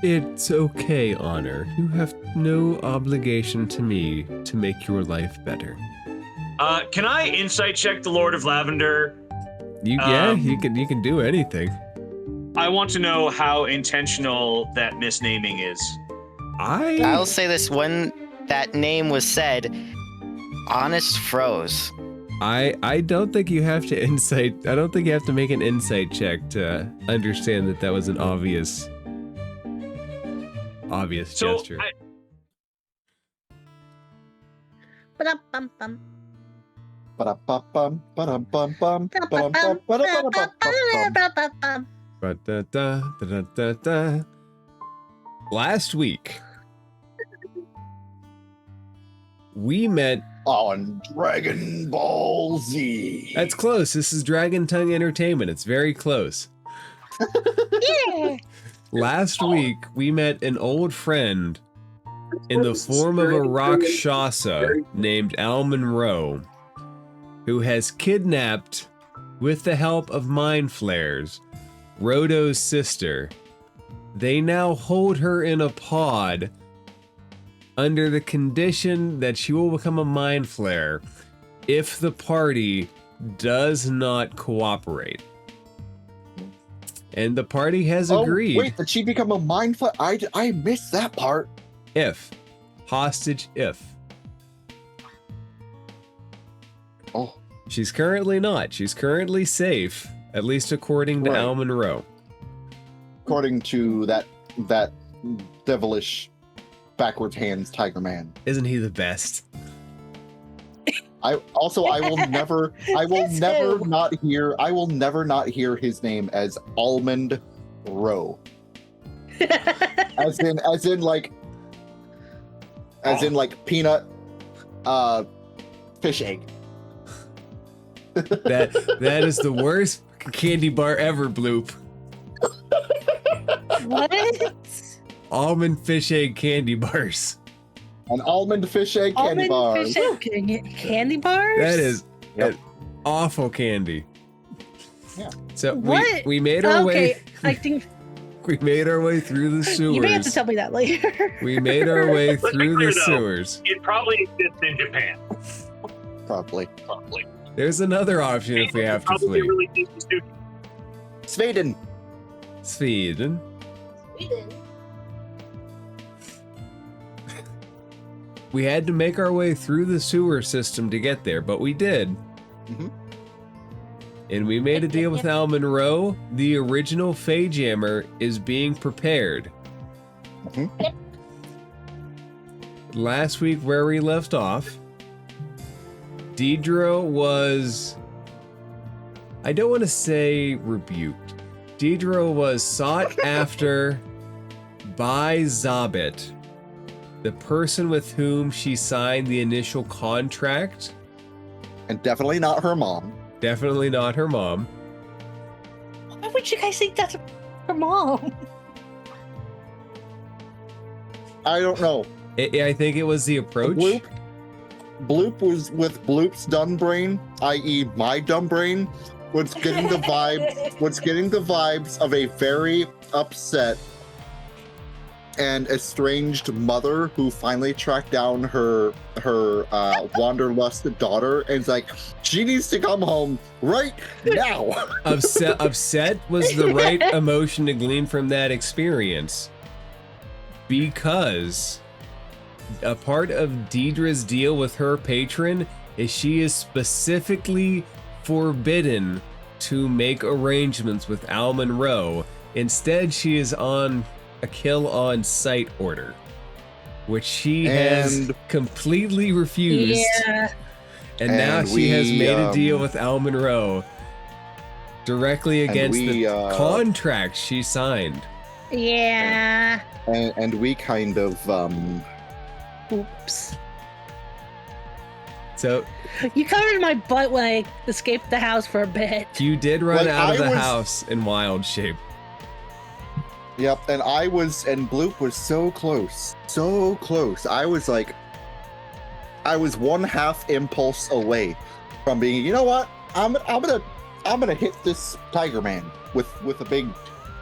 It's okay, Honor. You have no obligation to me to make your life better. Can I insight check the Lord of Lavender? You can do anything. I want to know how intentional that misnaming is. I'll say this: when that name was said, Honest froze. I don't think you have to insight. I don't think you have to make an insight check to understand that that was an obvious gesture. Ba-dum-bum-bum. Ba-da-bum-bum, ba-dum-bum-bum, ba-dum-bum, ba-da-ba-da-bum-bum. Ba-da-da-da-da-da-da. Last week, we met on Dragon Ball Z. That's close. This is Dragon Tongue Entertainment. It's very close. Yeah. Last week, we met an old friend in the form of a Rakshasa named Al Monroe, who has kidnapped, with the help of mind flares, Rodo's sister. They now hold her in a pod under the condition that she will become a mind flare if the party does not cooperate. And the party has agreed. Wait, did she become a mind flare? I missed that part. If. Hostage if. Oh. She's currently not. She's currently safe, at least according to Al Monroe. According to that devilish backwards hands Tiger Man. Isn't he the best? I will never not hear his name as Almond Roe. as in like peanut fish egg. That is the worst candy bar ever, Bloop. What? Almond fish egg candy bars. An almond fish egg candy bar. Fish egg candy bars? That is an awful candy. Yeah. So what? we made our way. I think we made our way through the sewers. you may have to tell me that later. We made our way through the sewers. It probably exists in Japan. Probably. There's another option if we have to flee. Really Sweden. We had to make our way through the sewer system to get there, but we did. Mm-hmm. And we made a deal with Al Monroe. The original FeyJammer is being prepared. Mm-hmm. Last week, where we left off, Deidre was... I don't want to say rebuked. Deidre was sought after by Zabit, the person with whom she signed the initial contract. And definitely not her mom. Definitely not her mom. Why would you guys think that's her mom? I don't know. I think it was the approach. Bloop was with Bloop's dumb brain, i.e. my dumb brain, was getting the vibes of a very upset and estranged mother who finally tracked down her wanderlust daughter and is like, she needs to come home right now. Upset was the right emotion to glean from that experience, because a part of Deidre's deal with her patron is she is specifically forbidden to make arrangements with Al Monroe. Instead, she is on a kill on sight order, which she has completely refused. Yeah. And now she has made a deal with Al Monroe directly against the contract she signed. Yeah. And we kind of Oops. So you covered my butt when I escaped the house for a bit. You did run out of the house in wild shape. Yep, and Bloop was so close. So close. I was one half impulse away from being, you know what? I'm gonna hit this Tiger Man with a big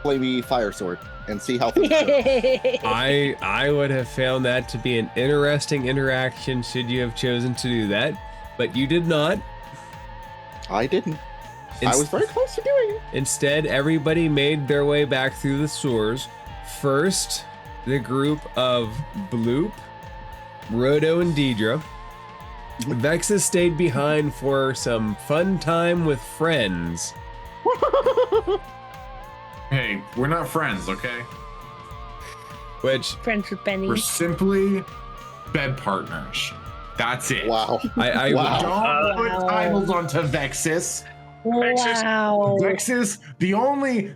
flamey fire sword and see how things go. I would have found that to be an interesting interaction should you have chosen to do that, but you did not. I didn't. I was very close to doing it. Instead, everybody made their way back through the sewers. First, the group of Bloop, Roto, and Deidre. Vexus stayed behind for some fun time with friends. Hey, we're not friends, okay? Which Friends with Benny. We're simply bed partners. That's it. Wow. I Wow. Don't put titles onto Vexus. Wow. Vexus, the only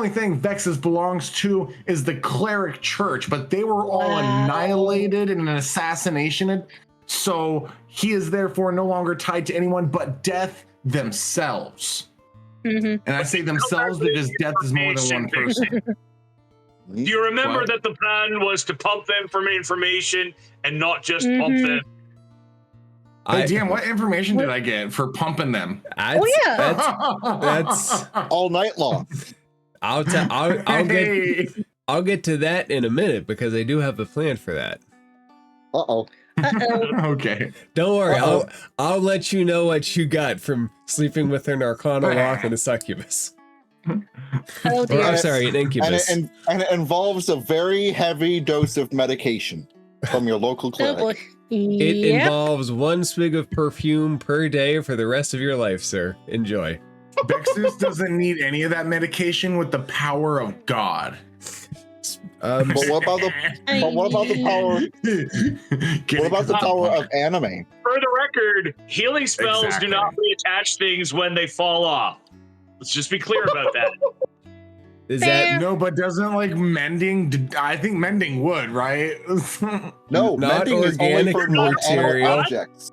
thing Vexus belongs to is the cleric church, but they were all annihilated in an assassination. So he is therefore no longer tied to anyone but death themselves. Mm-hmm. And I say themselves because death is more than one person. Do you remember What? that the plan was to pump them for information and not just pump them? Hey, DM, what information did I get for pumping them? That's All night long. I'll get to that in a minute because I do have a plan for that. Uh-oh. Okay. Don't worry, I'll let you know what you got from sleeping with an Arcana Lock and a succubus. Oh dear. I'm sorry, an incubus. And it involves a very heavy dose of medication from your local Oh clinic. boy. It Yep. involves 1 swig of perfume per day for the rest of your life, sir. Enjoy. Vexus doesn't need any of that medication with the power of God. But what about the power? What about the power of anime? For the record, healing spells Exactly. do not reattach things when they fall off. Let's just be clear about that. Is Fair. that No, but doesn't like mending? I think mending would, right? No, Not mending is only organic for non-animal material? objects.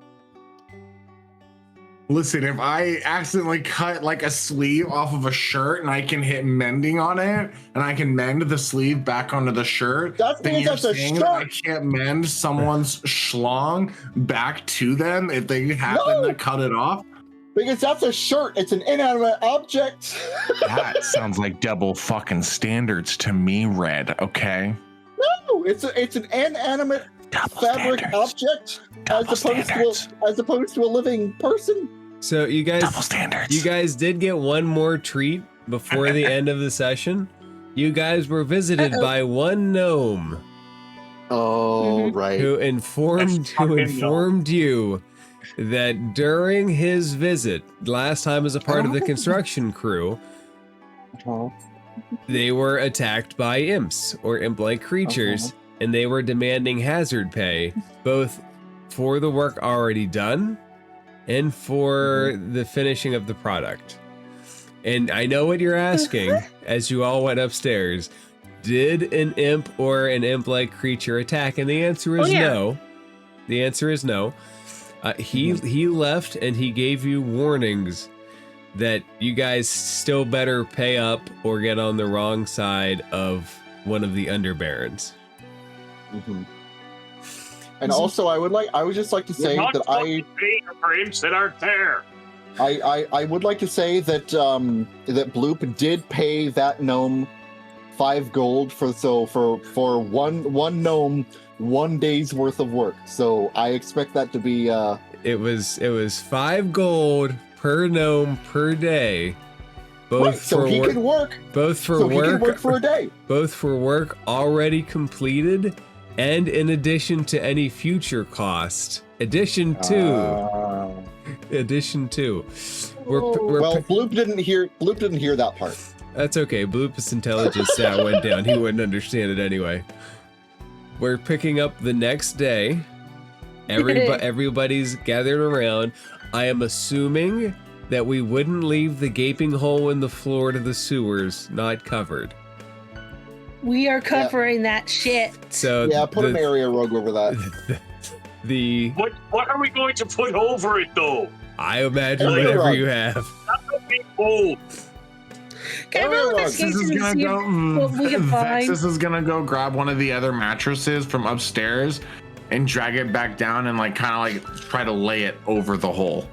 Listen, if I accidentally cut like a sleeve off of a shirt and I can hit mending on it and I can mend the sleeve back onto the shirt, That then means you're that's a saying that I shirt. can't mend someone's schlong back to them if they happen to cut it off? Because that's a shirt. It's an inanimate object. That sounds like double fucking standards to me, Red, okay? No, it's an inanimate fabric object as opposed to a living person. so? You guys did get one more treat before the end of the session. You guys were visited by one gnome Oh, right. who informed you that during his visit last time as a part of the construction crew, they were attacked by imps or imp-like creatures, and they were demanding hazard pay, both for the work already done and for the finishing of the product. And I know what you're asking as you all went upstairs. Did an imp or an imp-like creature attack? And the answer is no. The answer is no. He left and he gave you warnings that you guys still better pay up or get on the wrong side of one of the underbarons. And also, I would just like to say that for imps that aren't there. I would like to say that that Bloop did pay that gnome 5 gold for one gnome 1 day's worth of work. So I expect that to be It was 5 gold per gnome per day. Both right, so for he work, can work. both for So work, he can work for a day. both for work already completed, and in addition to any future cost. Addition to. We're Well, Bloop didn't hear that part. That's okay. Bloop's intelligence stat went down. He wouldn't understand it anyway. We're picking up the next day. Everybody's gathered around. I am assuming that we wouldn't leave the gaping hole in the floor to the sewers not covered. We are covering that shit. So Yeah, put an area rug over that. What are we going to put over it though? I imagine Area whatever rug. you have. Oh, Can I roll investigation and see what we can find? Vexus is gonna go grab one of the other mattresses from upstairs and drag it back down and like kind of like try to lay it over the hole.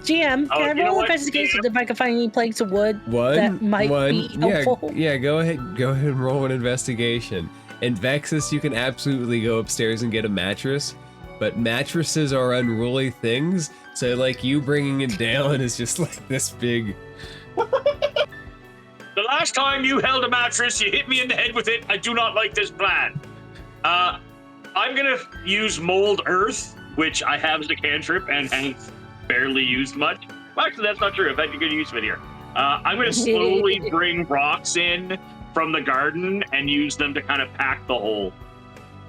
GM, Oh, can you I know roll what, investigation GM? if I can find any planks of wood that might be helpful? Yeah, go ahead and roll an investigation. And Vexus, you can absolutely go upstairs and get a mattress, but mattresses are unruly things, so like you bringing it down is just like this big. The last time you held a mattress, you hit me in the head with it. I do not like this plan. I'm gonna use Mold Earth, which I have as a cantrip and have barely used much. Well, actually, that's not true. I've had a good use of it here. I'm gonna slowly bring rocks in from the garden and use them to kind of pack the hole.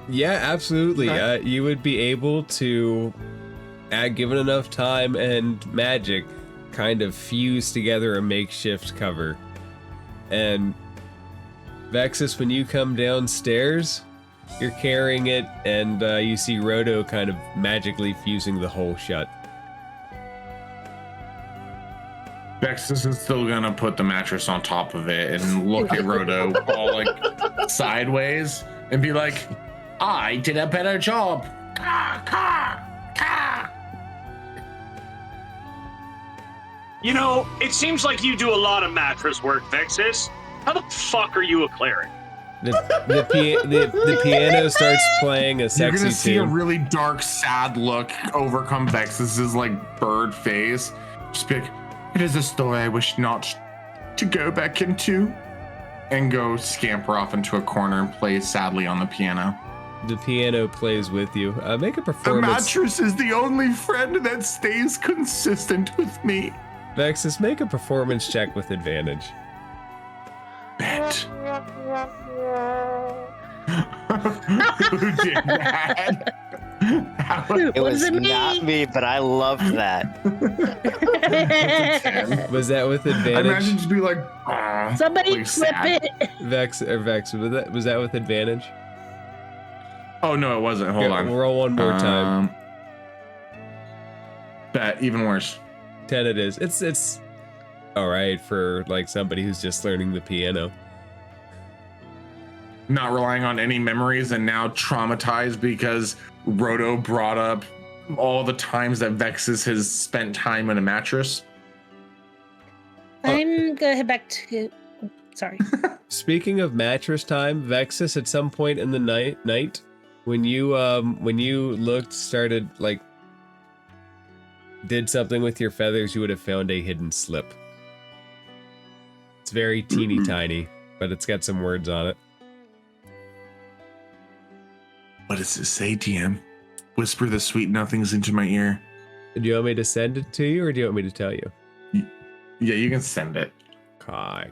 Yeah, absolutely. You would be able to, given enough time and magic, kind of fuse together a makeshift cover. And Vexus, when you come downstairs, you're carrying it, and you see Roto kind of magically fusing the hole shut. Vexus is still gonna put the mattress on top of it and look at Roto all like sideways and be like, I did a better job. Ka, ka, ka. You know, it seems like you do a lot of mattress work, Vexus. How the fuck are you a cleric? The piano starts playing a sexy You're gonna see a tune. really dark, sad look overcome Vexus's like bird face. Just be like, it is a story I wish not to go back into. And go scamper off into a corner and play sadly on the piano. The piano plays with you. Make a The performance. mattress is the only friend that stays consistent with me. Vexus, make a performance check with advantage. Bet. Who did that? It was not me, but I loved that. Was that with I advantage? imagine just be like, Somebody like flip sad. it. Vex, was that with advantage? Oh no, it wasn't. Hold on. Roll one more time. Bet, even worse. 10 it is. It's all right for like somebody who's just learning the piano. Not relying on any memories and now traumatized because Roto brought up all the times that Vexus has spent time in a mattress. I'm gonna head back to. Sorry. Speaking of mattress time, Vexus, at some point in the night, when you started like did something with your feathers, you would have found a hidden slip. It's very teeny tiny, but it's got some words on it. What does it say, DM? Whisper the sweet nothings into my ear. Do you want me to send it to you, or do you want me to tell you? Yeah, you can send it. Kai.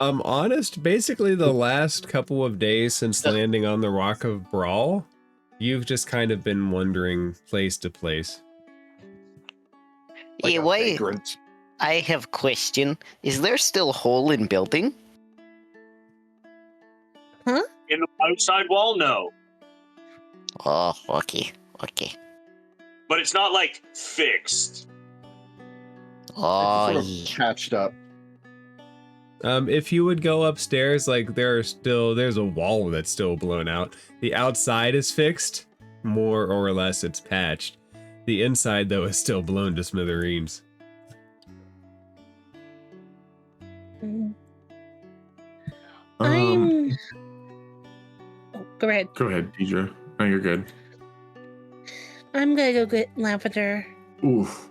I'm honest, basically the last couple of days since landing on the Rock of Bral, you've just kind of been wandering place to place. Like Yeah, a wait. vagrant. I have a question. Is there still a hole in building? In the outside wall, no. Oh, okay. Okay. But it's not like fixed. Oh, It's sort of yeah. patched up. If you would go upstairs, like there's a wall that's still blown out. The outside is fixed, more or less it's patched. The inside though is still blown to smithereens. I'm. Oh, go ahead. Go ahead, Deidre. No, you're good. I'm gonna go get Lavender. Oof.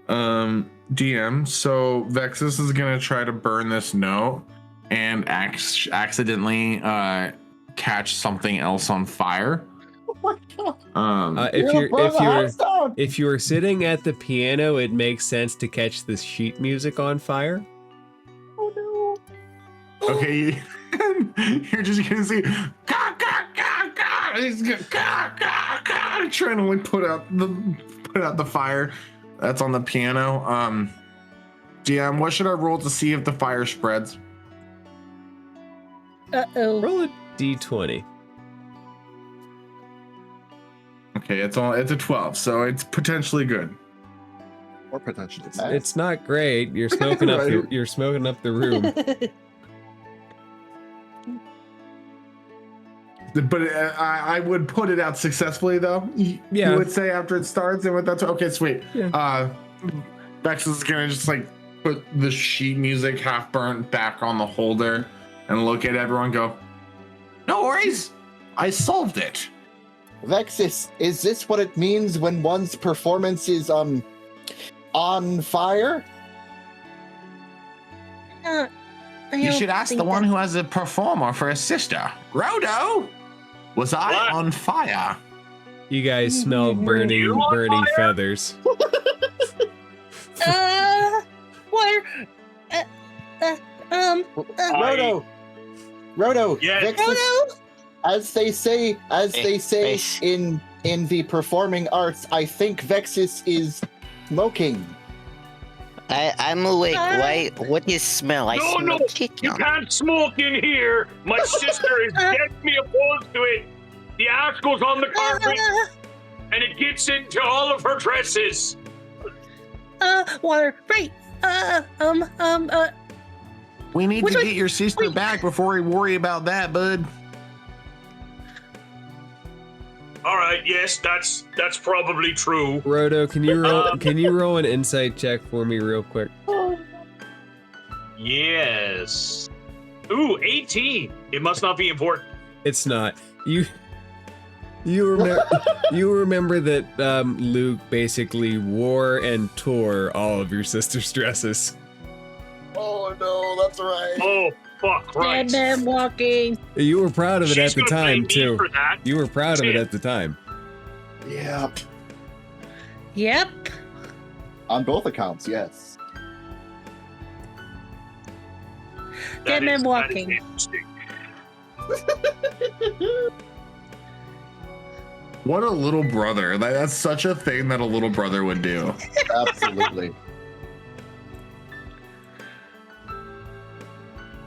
DM, so Vexus is gonna try to burn this note and accidentally catch something else on fire. If you're sitting at the piano, it makes sense to catch the sheet music on fire. Okay, you're just gonna see ka, ka, ka, ka. He's gonna, ka, ka, ka, trying to like put out the fire. That's on the piano. DM, what should I roll to see if the fire spreads? Uh-oh. Roll a d20. Okay, it's a 12, so it's potentially good. Or potentially It's not great. You're smoking up. Right. You're smoking up the room. But I would put it out successfully, though. Yeah. You would say after it starts, and that's okay. Sweet. Yeah. Vex is gonna just like put the sheet music half burnt back on the holder and look at everyone. And go, no worries. I solved it. Vexus, is this what it means when one's performance is on fire? You should ask the one who has a performer for a sister. Rodo, was I What? on fire? You guys smell burning You on burning fire? feathers. Water. Rodo, Yes. Vexus, Rodo. as they say Face. in the performing arts, I think Vexus is smoking. I'm awake. Why? What do you smell? I No, smell no, chicken. you can't smoke in here. My sister is deathly opposed to it. The ash goes on the carpet and it gets into all of her dresses. Water. Right. We need Which to one- get your sister wait. back before we worry about that, bud. All right, yes, that's probably true. Rodo, can you roll an insight check for me real quick? Yes. Ooh, 18. It must not be important. It's not. You remember that Luke basically wore and tore all of your sister's dresses. Oh no, that's right. Oh, fuck, right. Dead man walking. You were proud of it She's at the gonna blame time me too. for that. You were proud of it Shit. at the time. Yeah, Yep. on both accounts, yes. That Dead man is- that is walking. interesting. What a little brother. That's such a thing that a little brother would do. Absolutely.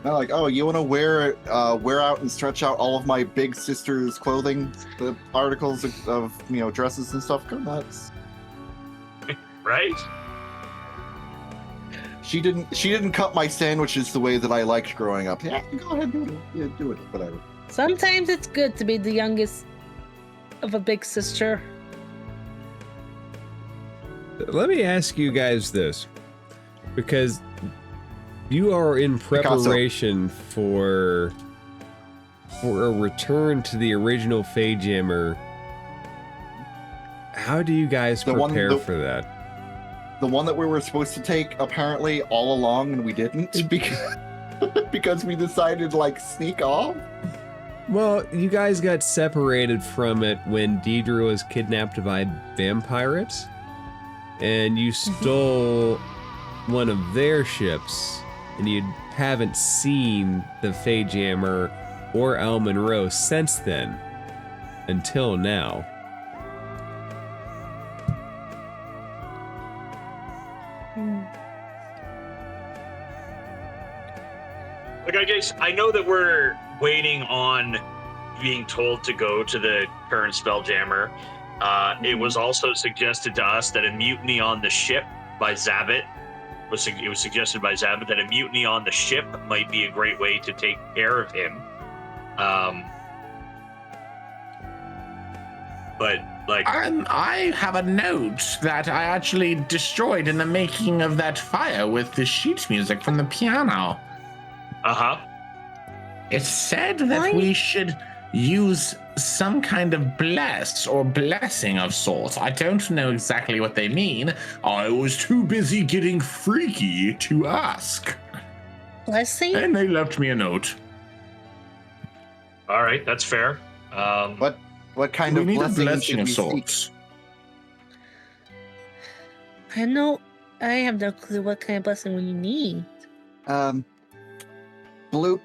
They're like, oh, you want to wear out and stretch out all of my big sister's clothing, the articles of dresses and stuff? Go nuts. Right? She didn't cut my sandwiches the way that I liked growing up. Yeah, go ahead, do it. Yeah, do it. Whatever. Sometimes it's good to be the youngest of a big sister. Let me ask you guys this, because you are in preparation for a return to the original FeyJammer. How do you guys prepare for that? The one that we were supposed to take apparently all along and we didn't because we decided to sneak off. Well, you guys got separated from it when Deidre was kidnapped by vampires, and you stole one of their ships, and you haven't seen the FeyJammer or Al Monroe since then, until now. Like, I guess I know that we're waiting on being told to go to the current Spelljammer. It was also suggested to us that a mutiny on the ship by Zabit it was suggested by Zabit that a mutiny on the ship might be a great way to take care of him. But like, I have a note that I actually destroyed in the making of that fire with the sheet music from the piano. It said that we should use some kind of bless or blessing of sorts. I don't know exactly what they mean. I was too busy getting freaky to ask. Blessing? And they left me a note. All right, that's fair. What kind We of need a blessing blessing of should we seek? sorts. I have no clue what kind of blessing we need. Bloop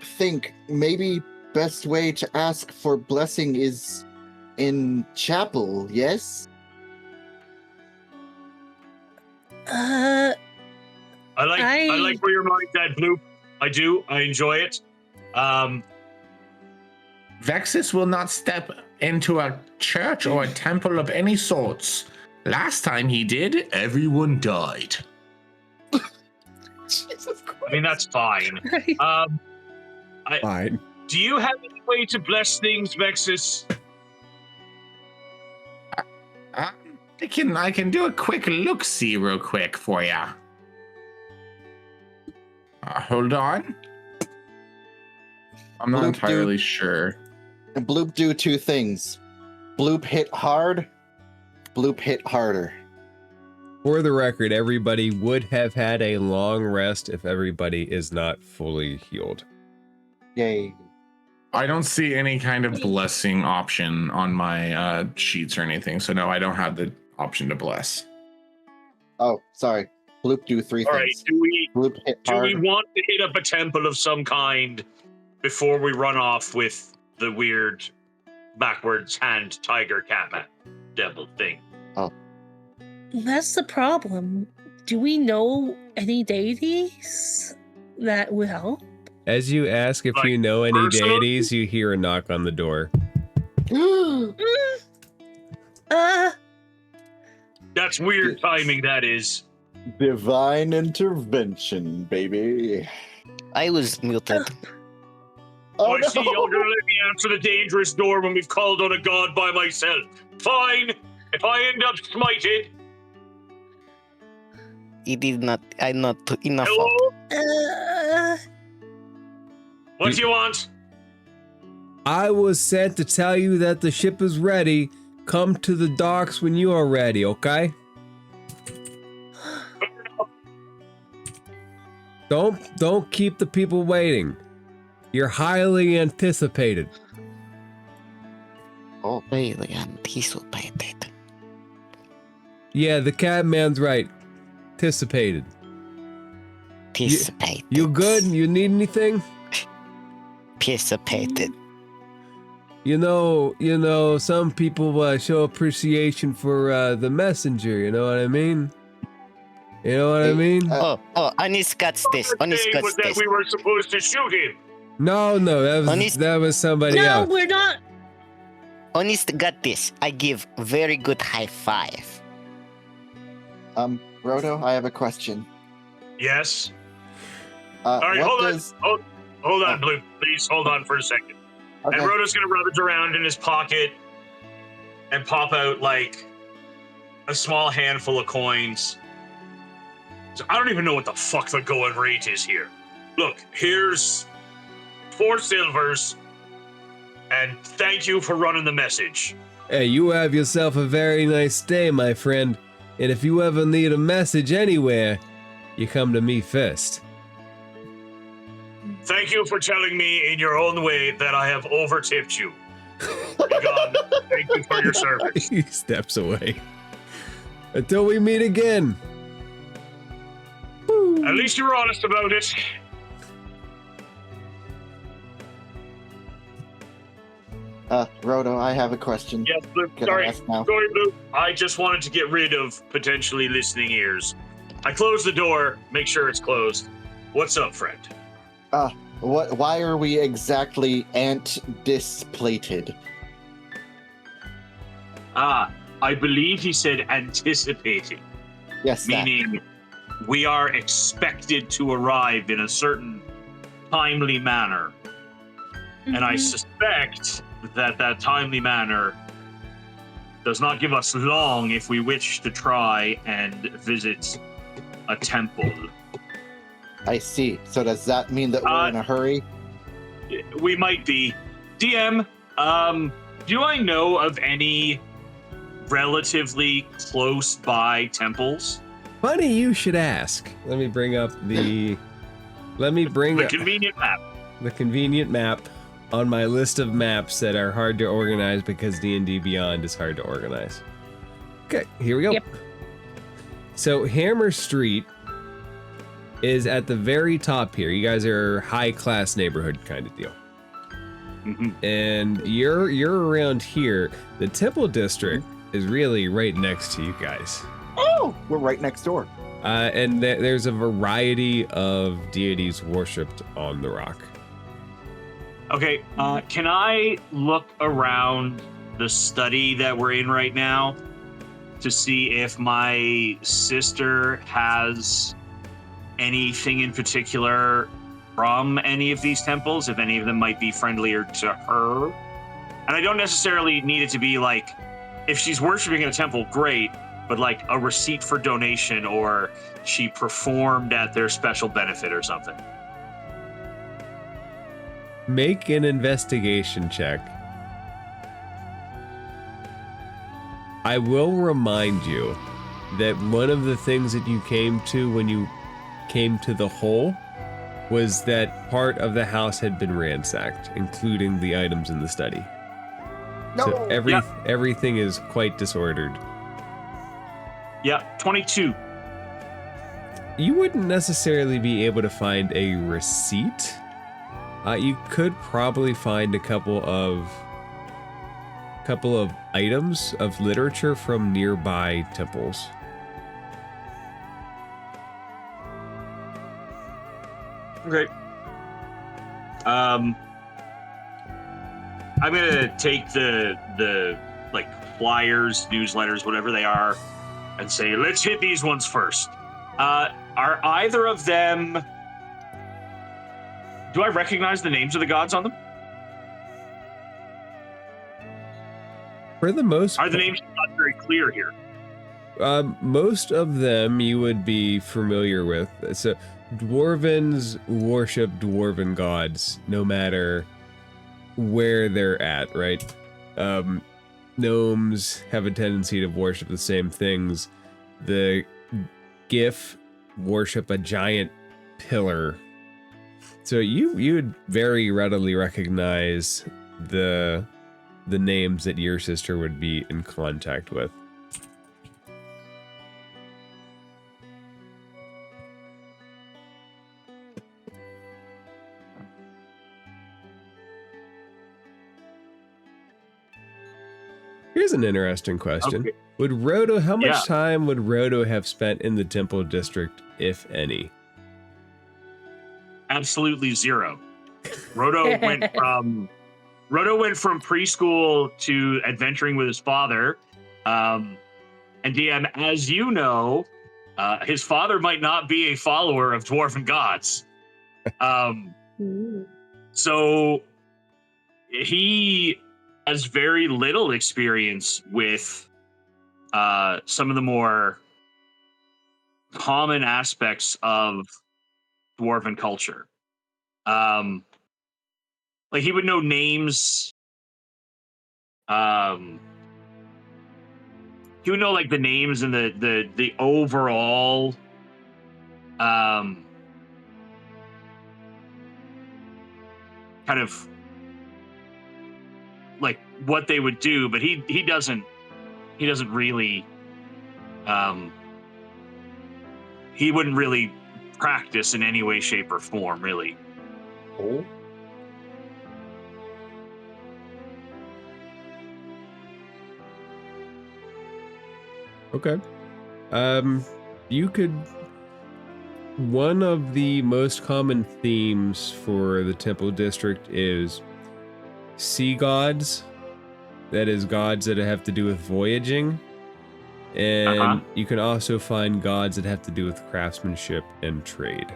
think maybe best way to ask for blessing is in chapel, yes? I like where your mind's at, Bloop. I do. I enjoy it. Vexus will not step into a church or a temple of any sorts. Last time he did, everyone died. Jesus Christ. I mean, that's fine. Fine. Do you have any way to bless things, Vexus? I can do a quick look-see real quick for ya. Hold on. I'm not Bloop entirely sure. And Bloop do two things. Bloop hit hard. Bloop hit harder. For the record, everybody would have had a long rest if everybody is not fully healed. Yay. I don't see any kind of blessing option on my sheets or anything, so no, I don't have the option to bless. Oh, sorry. Bloop do three All right, things. Bloop hit do hard. we want to hit up a temple of some kind before we run off with the weird backwards hand tiger cat devil thing? That's the problem. Do we know any deities that would help? As you ask if Like, you know any personally? deities, you hear a knock on the door. That's weird timing, that is. Divine intervention, baby. I was muted. I see you're gonna let me answer the dangerous door when we've called on a god by myself. Fine. If I end up smited. He did not. I'm not enough. Hello? What do you want? I was sent to tell you that the ship is ready. Come to the docks when you are ready, okay? Don't keep the people waiting. You're highly anticipated. Oh, Really anticipated. Yeah, the Catman's right. Anticipated. Anticipated. You good? You need anything? Anticipated. You know, some people show appreciation for the messenger, you know what I mean? You know what I mean? Oh, Anis got this. Anis Saying got was that this. we were supposed to shoot him. No, that was somebody No, else. we're not. Anis got this. I give very good high five. Roto, I have a question. Yes. All right, what hold does... on. Hold on, Blue. Please hold on for a second. Okay. And Rhoda's gonna rummage around in his pocket and pop out like a small handful of coins. So I don't even know what the fuck the going rate is here. Look, here's 4 silvers, and thank you for running the message. Hey, you have yourself a very nice day, my friend. And if you ever need a message anywhere, you come to me first. Thank you for telling me in your own way that I have over-tipped you. Be gone. Thank you for your service. He steps away. Until we meet again. At least you were honest about it. Roto, I have a question. Yes, Blue. Can I Sorry. ask now? Sorry, Blue. I just wanted to get rid of potentially listening ears. I closed the door, make sure it's closed. What's up, friend? Why are we exactly ant-displated? I believe he said anticipating, Yes, that. meaning we are expected to arrive in a certain timely manner. And I suspect that that timely manner does not give us long if we wish to try and visit a temple. I see. So does that mean that we're in a hurry? We might be. DM, do I know of any relatively close by temples? Funny you should ask. Let me bring up the Convenient map. the convenient map on my list of maps that are hard to organize because D&D Beyond is hard to organize. Okay, here we go. Yep. So Hammer Street is at the very top here. You guys are high class neighborhood kind of deal. And you're around here. The Temple District is really right next to you guys. Oh, we're right next door. And there's a variety of deities worshipped on the rock. Okay, can I look around the study that we're in right now to see if my sister has anything in particular from any of these temples, if any of them might be friendlier to her? And I don't necessarily need it to be like, if she's worshiping in a temple, great, but like a receipt for donation, or she performed at their special benefit or something. Make an investigation check. I will remind you that one of the things that you came to when you came to the hole was that part of the house had been ransacked, including the items in the study. No. So everything is quite disordered. Yeah, 22. You wouldn't necessarily be able to find a receipt. You could probably find a couple of items of literature from nearby temples. Okay. I'm gonna take the like flyers, newsletters, whatever they are, and say, let's hit these ones first. Are either of them? Do I recognize the names of the gods on them? For the most Are the names not very clear here? most of them you would be familiar with. So Dwarvens worship Dwarven gods no matter where they're at, right? Gnomes have a tendency to worship the same things. The Gif worship a giant pillar. So you would very readily recognize the names that your sister would be in contact with. Here's an interesting question. Okay. Would Roto, how much Yeah. time would Roto have spent in the Temple District, if any? Absolutely zero. Roto went from preschool to adventuring with his father. And DM, as you know, his father might not be a follower of Dwarven gods. So he has very little experience with some of the more common aspects of Dwarven culture. Like he would know names. He would know like the names and the overall kind of like what they would do, but he doesn't really he wouldn't really practice in any way, shape, or form, really. Oh. Okay. You could... One of the most common themes for the Temple District is sea gods. That is, gods that have to do with voyaging. And you can also find gods that have to do with craftsmanship and trade.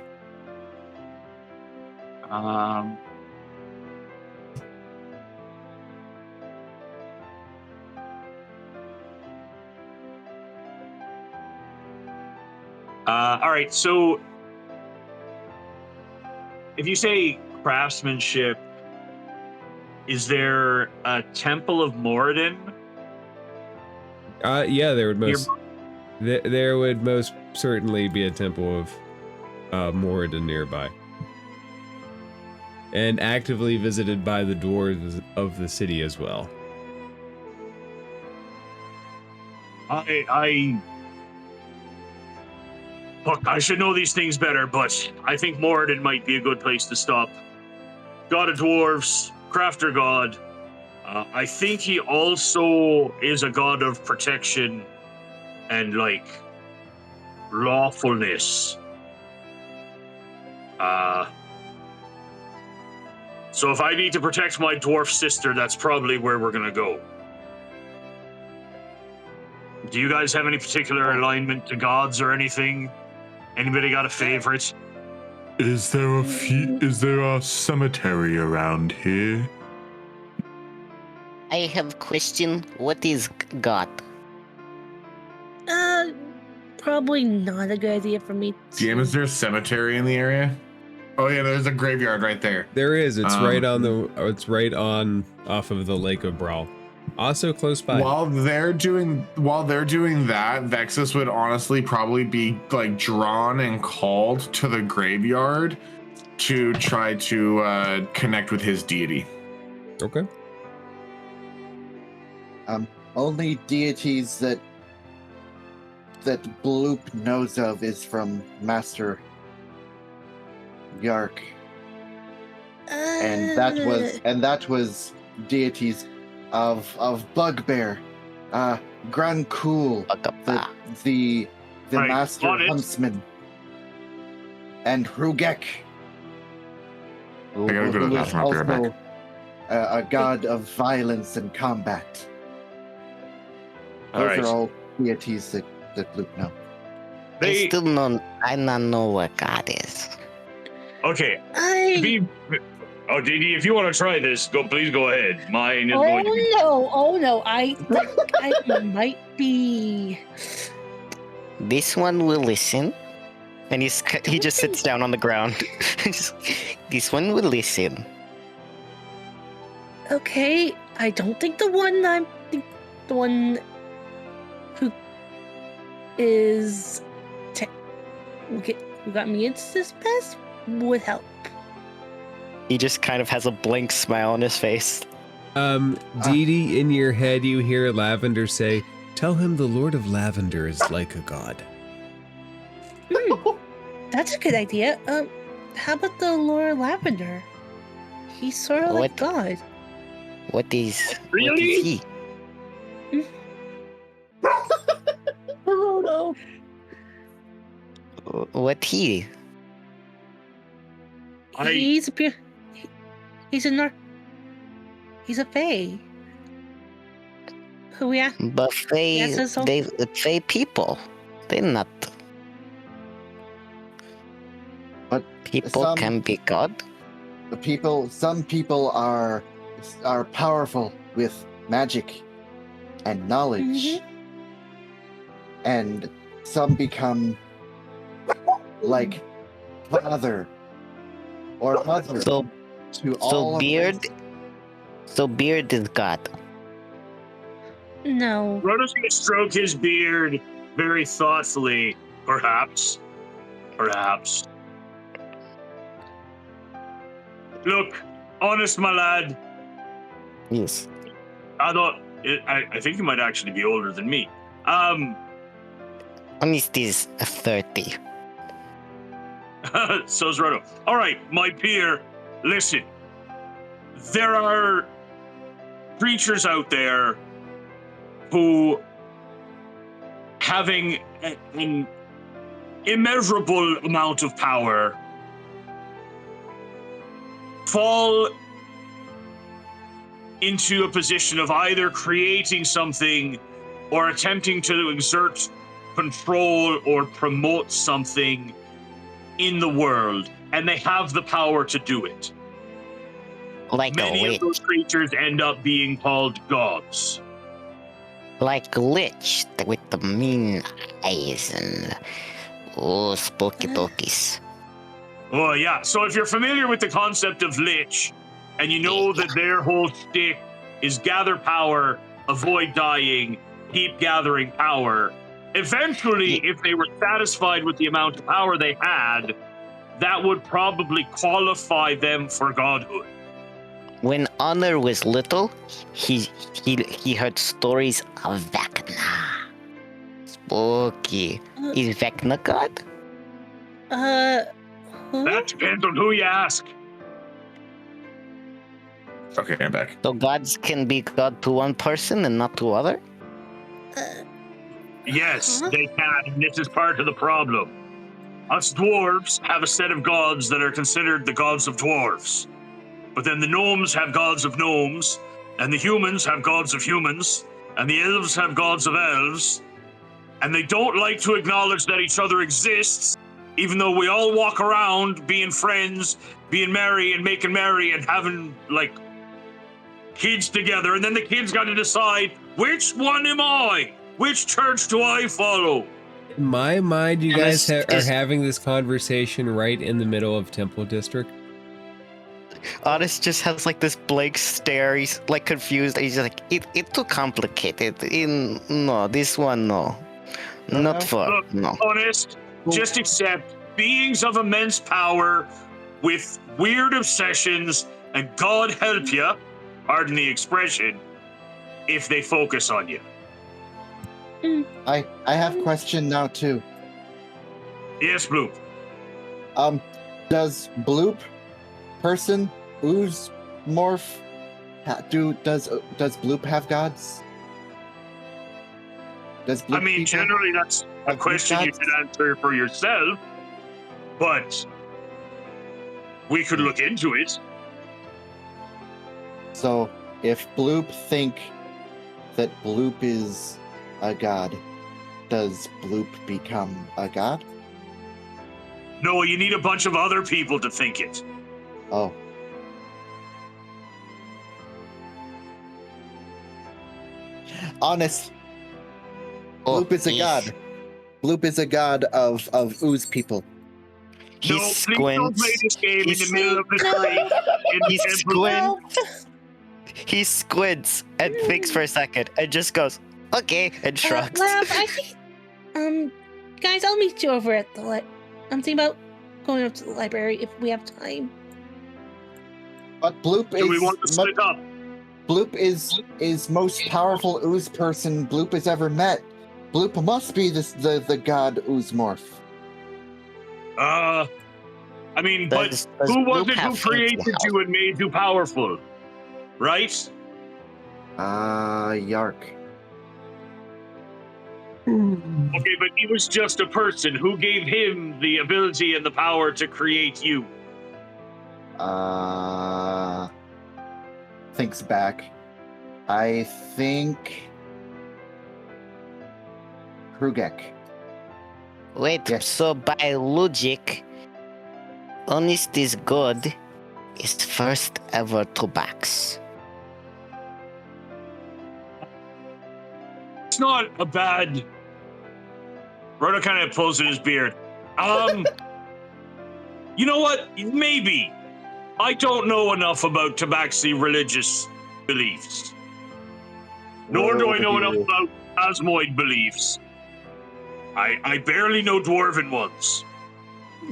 All right, so if you say craftsmanship, is there a Temple of Moradin? Yeah, there would most certainly be a temple of Moradin nearby. And actively visited by the dwarves of the city as well. Look, I should know these things better, but I think Moradin might be a good place to stop. God of dwarves, crafter god. I think he also is a god of protection and like lawfulness. So if I need to protect my dwarf sister, that's probably where we're gonna go. Do you guys have any particular alignment to gods or anything? Anybody got a favorite? Is there a cemetery around here? I have a question. What is God? Probably not a good idea for me to... DM, is there a cemetery in the area? Oh yeah, there's a graveyard right there. There is. It's right on the. It's right on off of the Lake of Bral. Also close by. While they're doing that, Vexus would honestly probably be like drawn and called to the graveyard to try to connect with his deity. Okay. Only deities that Bloop knows of is from Master Yark, and that was deities of Bugbear, Grancool, the Right, Master on it. Huntsman, and Hrugek, I gotta go to the who is bathroom. I'll be right also a god of violence and combat. All Those right. are all deities that Bloop know. They- I not know what God is. Okay. I... Oh, DD, if you want to try this, please go ahead. Mine is Oh going to be. no, I think I might be... This one will listen. And he just sits down on the ground. This one will listen. Okay, I don't think the one who is who got me into this mess would help. He just kind of has a blank smile on his face. Dee Dee, in your head, you hear Lavender say, "Tell him the Lord of Lavender is like a god." That's a good idea. How about the Lord of Lavender? He's sort of like God. What is Really? he? Frodo. What he? He's a Fey. Who yeah? But Fey people. They're not. But people can be God. Some people are powerful with magic and knowledge, and some become like father or mother to all of Beard. us. So Beard is God. No. Frodo's going to stroke his beard very thoughtfully, perhaps. Look, honest, my lad. Yes. I think you might actually be older than me. Honest is 30. So's Frodo. All right, my peer, listen. There are creatures out there who, having an immeasurable amount of power, fall into a position of either creating something or attempting to exert control or promote something in the world, and they have the power to do it. Like Many a of lich. those creatures end up being called gods. Like a lich with the mean eyes and spooky tokies. Oh, yeah. So if you're familiar with the concept of Lich, and you know that their whole shtick is gather power, avoid dying, keep gathering power, eventually, if they were satisfied with the amount of power they had, that would probably qualify them for godhood. When Honor was little, he heard stories of Vecna. Spooky. Is Vecna God? Who? That depends on who you ask. Okay, I'm back. So gods can be God to one person and not to other? Yes, Huh? they can, and this is part of the problem. Us dwarves have a set of gods that are considered the gods of dwarves. But then the gnomes have gods of gnomes, and the humans have gods of humans, and the elves have gods of elves, and they don't like to acknowledge that each other exists, even though we all walk around being friends, being merry and making merry and having, like, kids together, and then the kids got to decide, which one am I? Which church do I follow? In my mind, you And guys this are is- having this conversation right in the middle of Temple District. Honest just has like this blank stare. He's like confused. He's like, it's too complicated. No, this one, no. Not for, Look, no. Honest, just accept beings of immense power with weird obsessions, and God help you, pardon the expression, if they focus on you. I have question now too. Yes, Bloop. Does Bloop person ooze morph does Bloop have gods? Does Bloop I mean, people- generally, that's a question you should answer for yourself, but we could look into it. So if Bloop think that Bloop is a god, does Bloop become a god? No, you need a bunch of other people to think it. Oh. Honest, Oh, Bloop is a yes. god. Bloop is a god of ooze people. He No, please don't play squints. this game in the He's- middle of the street. He squints. Well, He squints and thinks for a second and just goes, okay, and shrugs. Lab, I think, guys, I'll meet you over at the I'm thinking about going up to the library if we have time. But Bloop Do we want to is split up? Bloop is most powerful ooze person Bloop has ever met. Bloop must be the god ooze morph. I mean, but Does who was Bloop it who have fancy created house? you and made you powerful? Right? Yark. Okay, but he was just a person. Who gave him the ability and the power to create you? Thinks back. I think Krugek. Wait, Yes. so by logic, Honest is God is first ever to Bax. It's not a bad. Rhoda kind of pulls at his beard. You know what? Maybe. I don't know enough about Tabaxi religious beliefs. Nor do I know enough about plasmoid beliefs. I barely know Dwarven ones.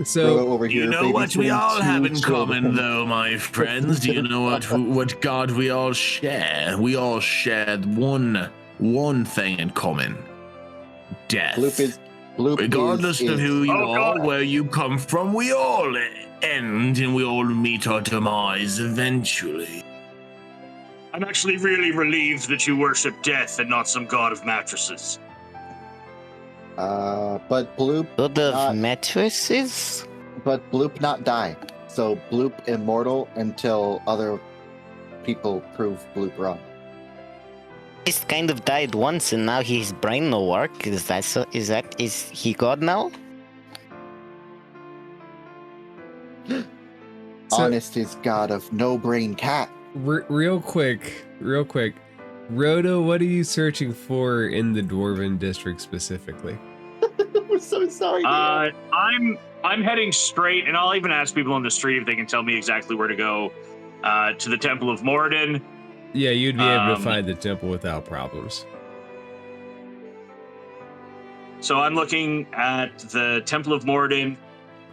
So, over You here, know what we babysitting all have two in common, children. though, my friends? Do you know what God we all share? We all share one thing in common: death. Bloop Regardless of who you Oh, are, God. where you come from, we all end and we all meet our demise eventually. I'm actually really relieved that you worship death and not some god of mattresses. But Bloop God of Not- mattresses? not die. So Bloop immortal until other people prove Bloop wrong. He's kind of died once and now his brain no work. Is that so? Is he God now? So- Honest is god of no brain cat. real quick. Rhoda, what are you searching for in the Dwarven district specifically? I'm so sorry. I'm heading straight, and I'll even ask people on the street if they can tell me exactly where to go. To the Temple of Moradin. Yeah, you'd be able to Um, find the temple without problems. So I'm looking at the Temple of Moradin.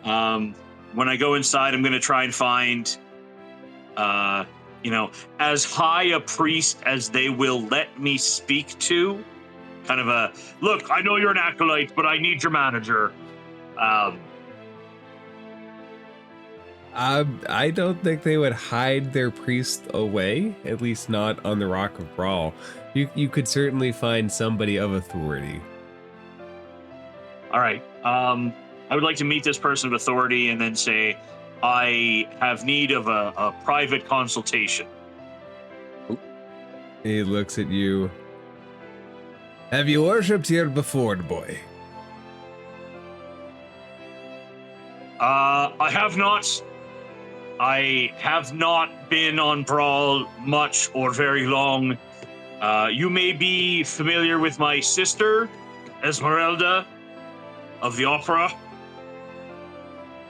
When I go inside, I'm going to try and find, as high a priest as they will let me speak to. Kind of a, look, I know you're an acolyte, but I need your manager. I don't think they would hide their priest away, at least not on the Rock of Bral. You could certainly find somebody of authority. All right. I would like to meet this person of authority and then say, I have need of a private consultation. He looks at you. Have you worshipped here before, boy? I have not. I have not been on Bral much or very long. You may be familiar with my sister, Esmeralda, of the opera.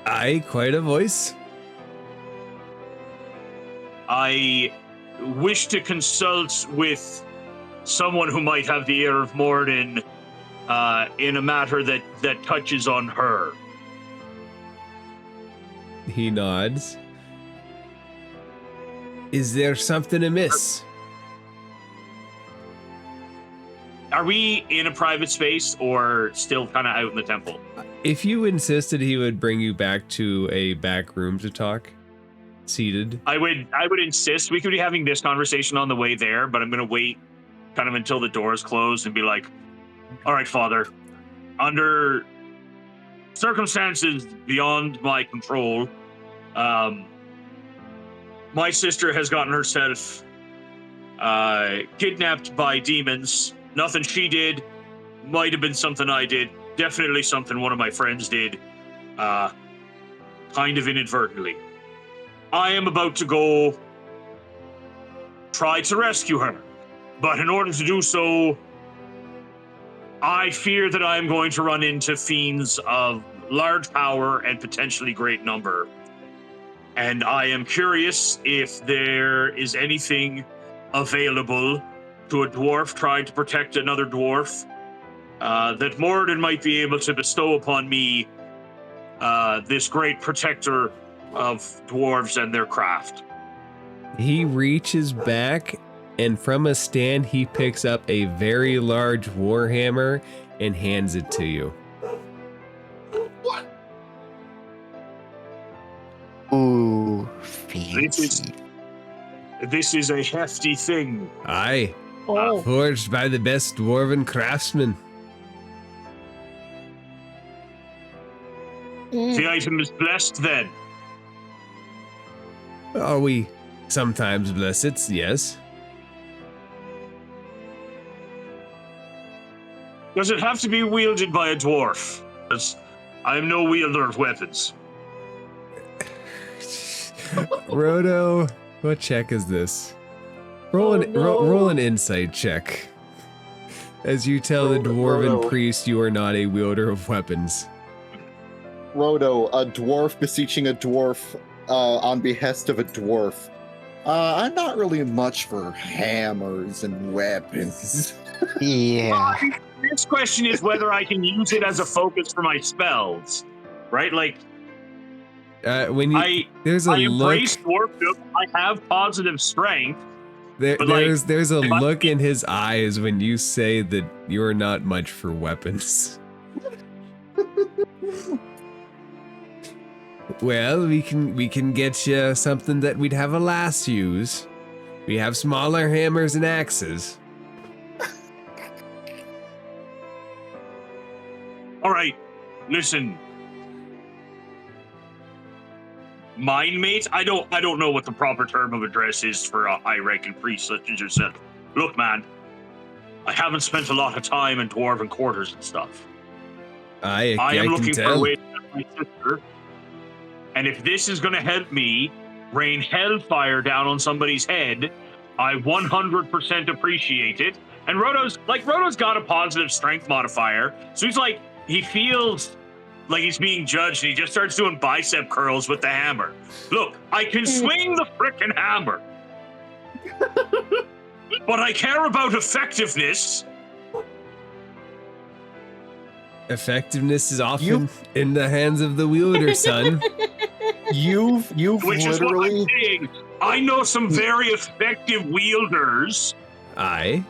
Aye, quite a voice. I wish to consult with someone who might have the ear of Morden in a matter that touches on her. He nods. Is there something amiss? Are we in a private space or still kind of out in the temple? If you insisted, he would bring you back to a back room to talk, seated. I would insist. We could be having this conversation on the way there, but I'm going to wait kind of until the doors close and be like, all right, Father, under circumstances beyond my control, my sister has gotten herself kidnapped by demons. Nothing she did, might have been something I did, definitely something one of my friends did, kind of inadvertently. I am about to go try to rescue her, but in order to do so, I fear that I am going to run into fiends of large power and potentially great number. And I am curious if there is anything available to a dwarf trying to protect another dwarf that Morden might be able to bestow upon me, this great protector of dwarves and their craft. He reaches back, and from a stand, he picks up a very large warhammer and hands it to you. Ooh, fancy. This is a hefty thing. Aye. Oh. Forged by the best dwarven craftsmen. The item is blessed then. Are we sometimes blessed? Yes. Does it have to be wielded by a dwarf? Because I am no wielder of weapons. Roto, what check is this? Roll an insight check. As you tell the dwarven Roto. priest you are not a wielder of weapons. Roto, a dwarf beseeching a dwarf on behest of a dwarf. I'm not really much for hammers and weapons. Yeah. This question is whether I can use it as a focus for my spells, right? Like, When you there's a I look. embrace dwarfdom. I have positive strength. But There's a look in his eyes when you say that you're not much for weapons. Well, we can get you something that we'd have a lass use. We have smaller hammers and axes. All right, listen. Mind mate? I don't know what the proper term of address is for a high-ranking priest such as yourself. Look, man, I haven't spent a lot of time in dwarven quarters and stuff. I am can looking for a tell. way to help my sister. And if this is going to help me rain hellfire down on somebody's head, I 100% appreciate it. And Roto's got a positive strength modifier, so he feels like he's being judged, and he just starts doing bicep curls with the hammer. Look, I can swing the frickin' hammer, but I care about effectiveness. Effectiveness is often in the hands of the wielder, son. You've Which is what I'm literally saying. I know some very effective wielders. Aye.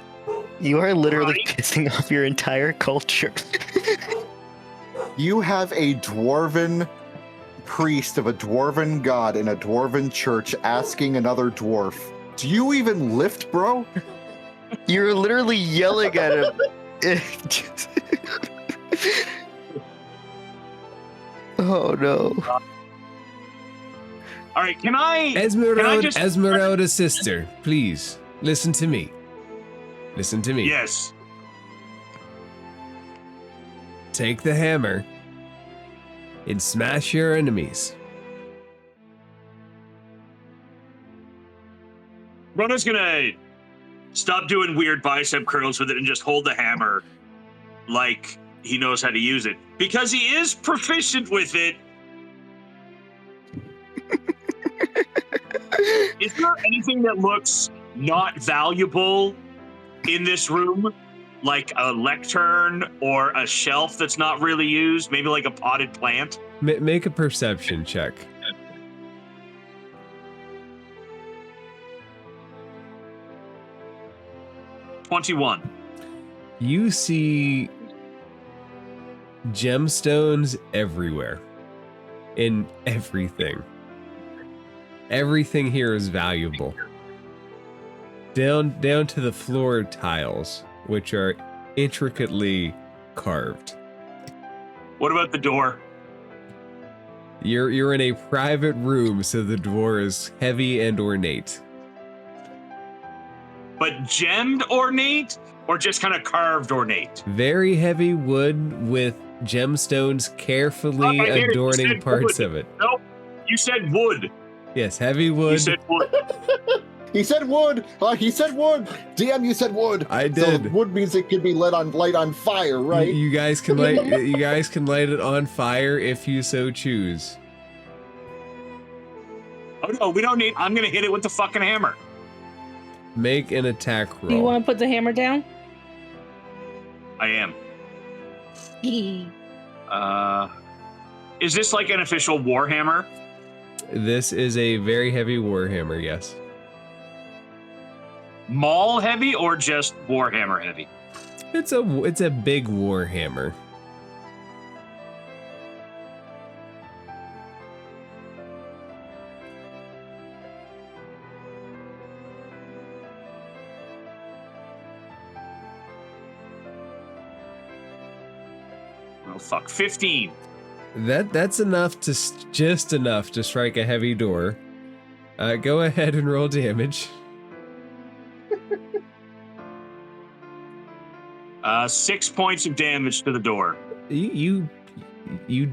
You are literally Right? pissing off your entire culture. you have a dwarven priest of a dwarven god in a dwarven church asking another dwarf, "Do you even lift, bro?" You're literally yelling at him. Oh no. All right, can I just Esmeralda sister, please listen to me. Listen to me. Yes. Take the hammer and smash your enemies. Rona's gonna stop doing weird bicep curls with it and just hold the hammer like he knows how to use it. Because he is proficient with it. Is there anything that looks not valuable in this room? Like a lectern or a shelf that's not really used? Maybe like a potted plant? Make a perception check. $21. You see gemstones everywhere. In everything. Everything here is valuable. Down to the floor tiles, which are intricately carved. What about the door? You're in a private room, so the door is heavy and ornate. But gemmed ornate or just kind of carved ornate? Very heavy wood with gemstones carefully adorning parts wood. of it. Nope, you said wood. Yes, heavy wood. You said wood. He said wood. He said wood. DM, you said wood. I did. So wood means it can be light on fire, right? You guys can light. You guys can light it on fire if you so choose. Oh no, we don't need. I'm gonna hit it with the fucking hammer. Make an attack roll. Do you want to put the hammer down? I am. Is this like an official warhammer? This is a very heavy warhammer. Yes. Maul heavy or just warhammer heavy? It's a big warhammer. Oh fuck, 15. That's enough to just enough to strike a heavy door. Go ahead and roll damage. 6 points of damage to the door. You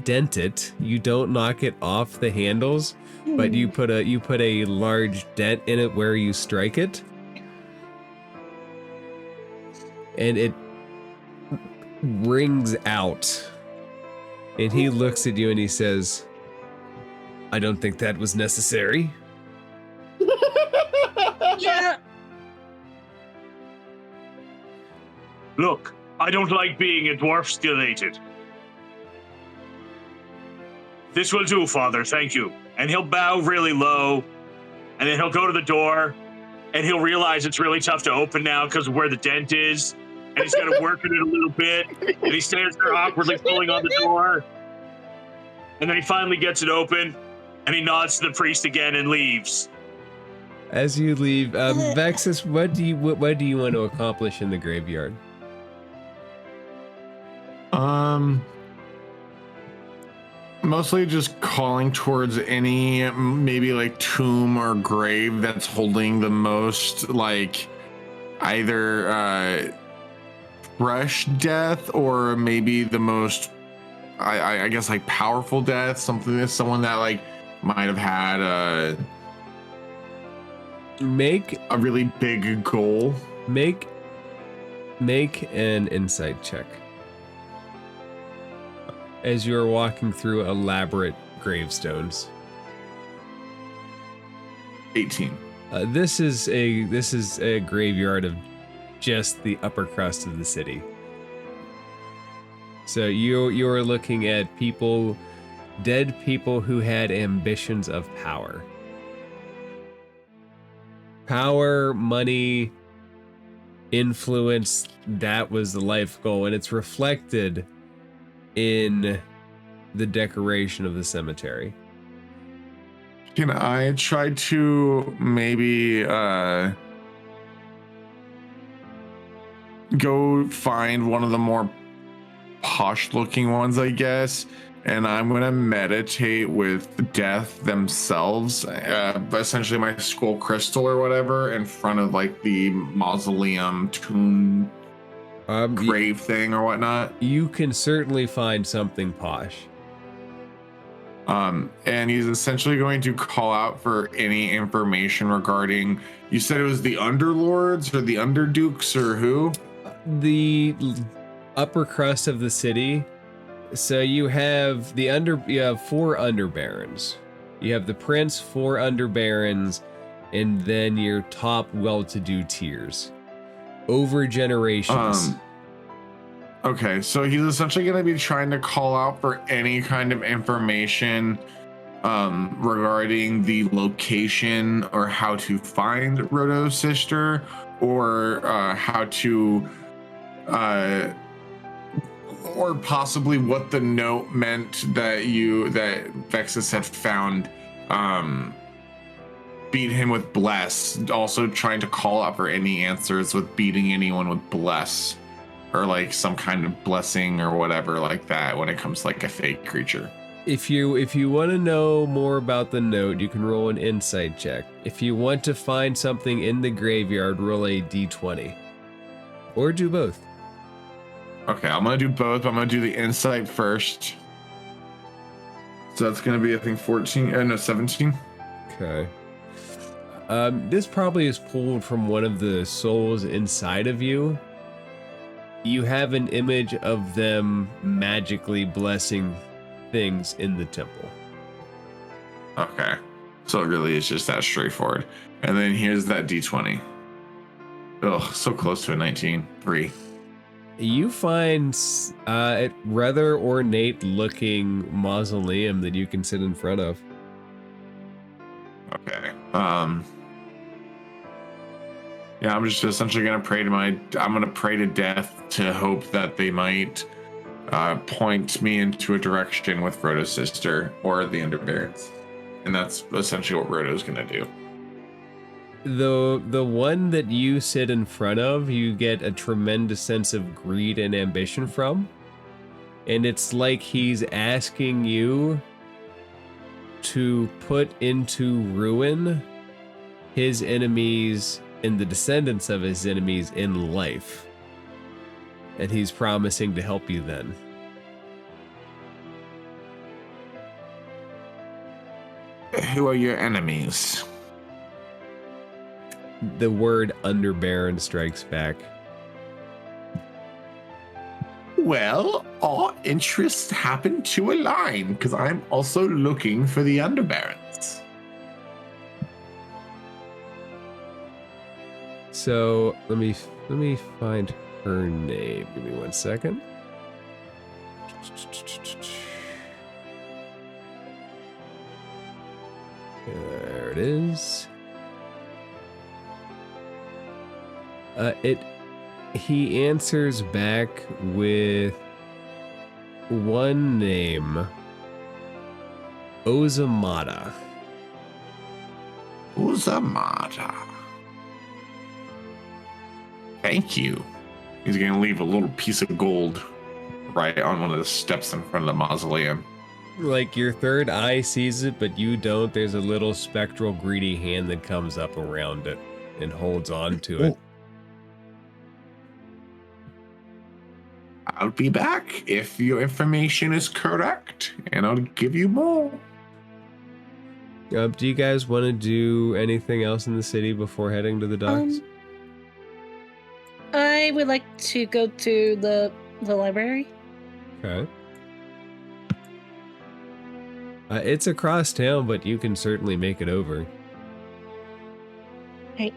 dent it. You don't knock it off the handles, but you put a large dent in it where you strike it, and it rings out. And he looks at you and he says, "I don't think that was necessary." Yeah. Look, I don't like being a dwarf stellated. This will do, Father, thank you. And he'll bow really low, and then he'll go to the door, and he'll realize it's really tough to open now because of where the dent is, and he's got to work at it a little bit, and he stands there awkwardly pulling on the door, and then he finally gets it open, and he nods to the priest again and leaves. As you leave, Vexus, what do you want to accomplish in the graveyard? Mostly just calling towards any maybe like tomb or grave that's holding the most like either fresh death or maybe the most I guess like powerful death, someone that like might have had Make a really big goal. Make an insight check. As you're walking through elaborate gravestones. 18. This is a graveyard of just the upper crust of the city. So you're looking at dead people who had ambitions of power. Power, money, influence, that was the life goal, and it's reflected in the decoration of the cemetery. Can I try to maybe go find one of the more posh looking ones, I guess, and I'm going to meditate with death themselves, essentially my skull crystal or whatever, in front of like the mausoleum tomb grave thing or whatnot. You can certainly find something posh. And he's essentially going to call out for any information regarding, you said it was the underlords or the underdukes or who? The upper crust of the city. So you have you have 4 underbarons. You have the prince, 4 underbarons, and then your top well-to-do tiers over generations. Okay, so he's essentially going to be trying to call out for any kind of information regarding the location or how to find Roto's sister, or how to or possibly what the note meant that Vexus had found. Beat him with bless. Also trying to call out for any answers with beating anyone with bless, or like some kind of blessing or whatever like that when it comes to like a fake creature. If you want to know more about the note, you can roll an insight check. If you want to find something in the graveyard, roll a d20. Or do both. Okay, I'm gonna do both. I'm gonna do the insight first. So that's gonna be, I think, 17. Okay. This probably is pulled from one of the souls inside of you. You have an image of them magically blessing things in the temple. Okay, so it really is just that straightforward. And then here's that d20. Ugh, so close to a 19. 3. You find a rather ornate looking mausoleum that you can sit in front of. Okay. Yeah, I'm just essentially gonna pray to death to hope that they might point me into a direction with Frodo's sister or the Underbarons. And that's essentially what Frodo's gonna do. The one that you sit in front of, you get a tremendous sense of greed and ambition from. And it's like he's asking you to put into ruin his enemies and the descendants of his enemies in life. And he's promising to help you then. Who are your enemies? The word Underbaron strikes back. Well, our interests happen to align, because I'm also looking for the Underbarons. So let me find her name. Give me 1 second. There it is. He answers back with one name. Ozamata. Ozamata. Thank you. He's gonna leave a little piece of gold right on one of the steps in front of the mausoleum. Like your third eye sees it, but you don't. There's a little spectral greedy hand that comes up around it and holds on to it. I'll be back if your information is correct, and I'll give you more. Do you guys want to do anything else in the city before heading to the docks? I would like to go to the library. Okay. It's across town, but you can certainly make it over. Right.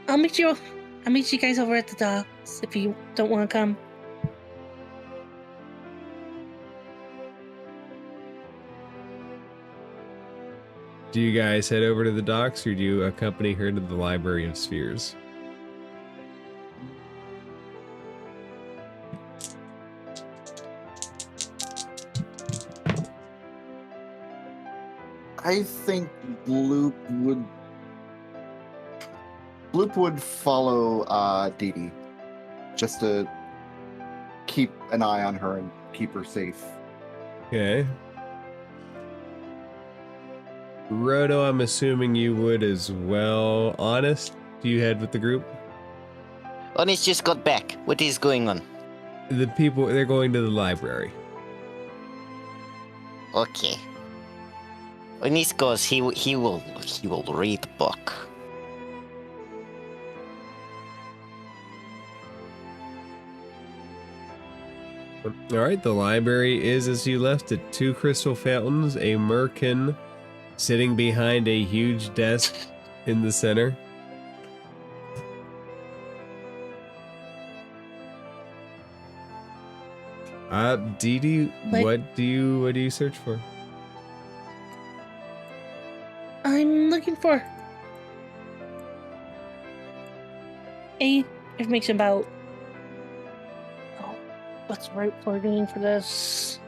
I'll meet you guys over at the docks if you don't want to come. Do you guys head over to the docks, or do you accompany her to the Library of Spheres? I think Bloop would follow Dee Dee, just to keep an eye on her and keep her safe. Okay. Roto, I'm assuming you would as well. Honest, do you head with the group? Honest just got back. What is going on? The people, they're going to the library. Okay. When this goes, he will read the book. All right, the library is as you left it. 2 crystal fountains, a merkin sitting behind a huge desk in the center. Dee, what do you search for? I'm looking for information about what's the right wording for this?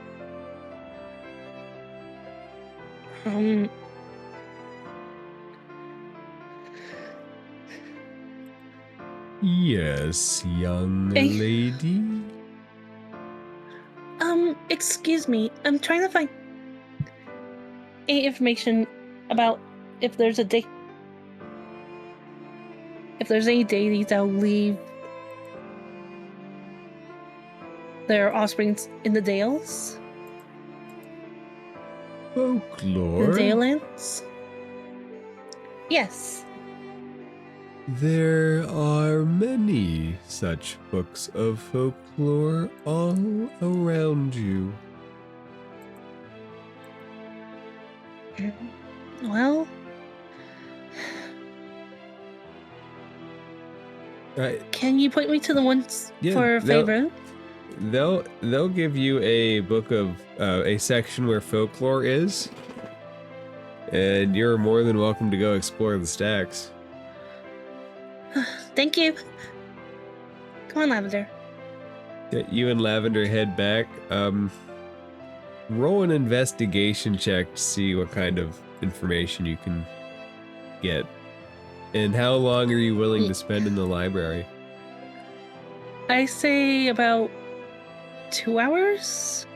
Yes, young lady. Excuse me. I'm trying to find information about if there's any deities that'll leave their offsprings in the Dales. Folklore. The Dalelands? Yes. There are many such books of folklore all around you. Well, can you point me to the ones for Feywild? They'll give you a book of a section where folklore is, and you're more than welcome to go explore the stacks. Thank you. Come on, Lavender. You and Lavender head back. Roll an investigation check to see what kind of information you can get. And how long are you willing to spend in the library? I say about 2 hours.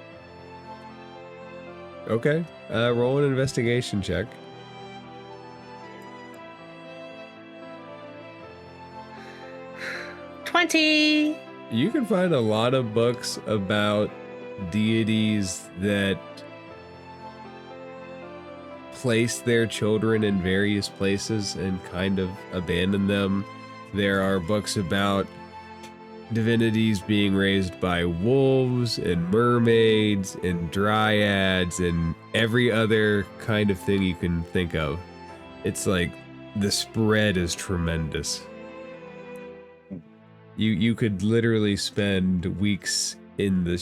Okay. Roll an investigation check. 20. You can find a lot of books about deities that place their children in various places and kind of abandon them. There are books about divinities being raised by wolves and mermaids and dryads and every other kind of thing you can think of. It's like the spread is tremendous. You could literally spend weeks in the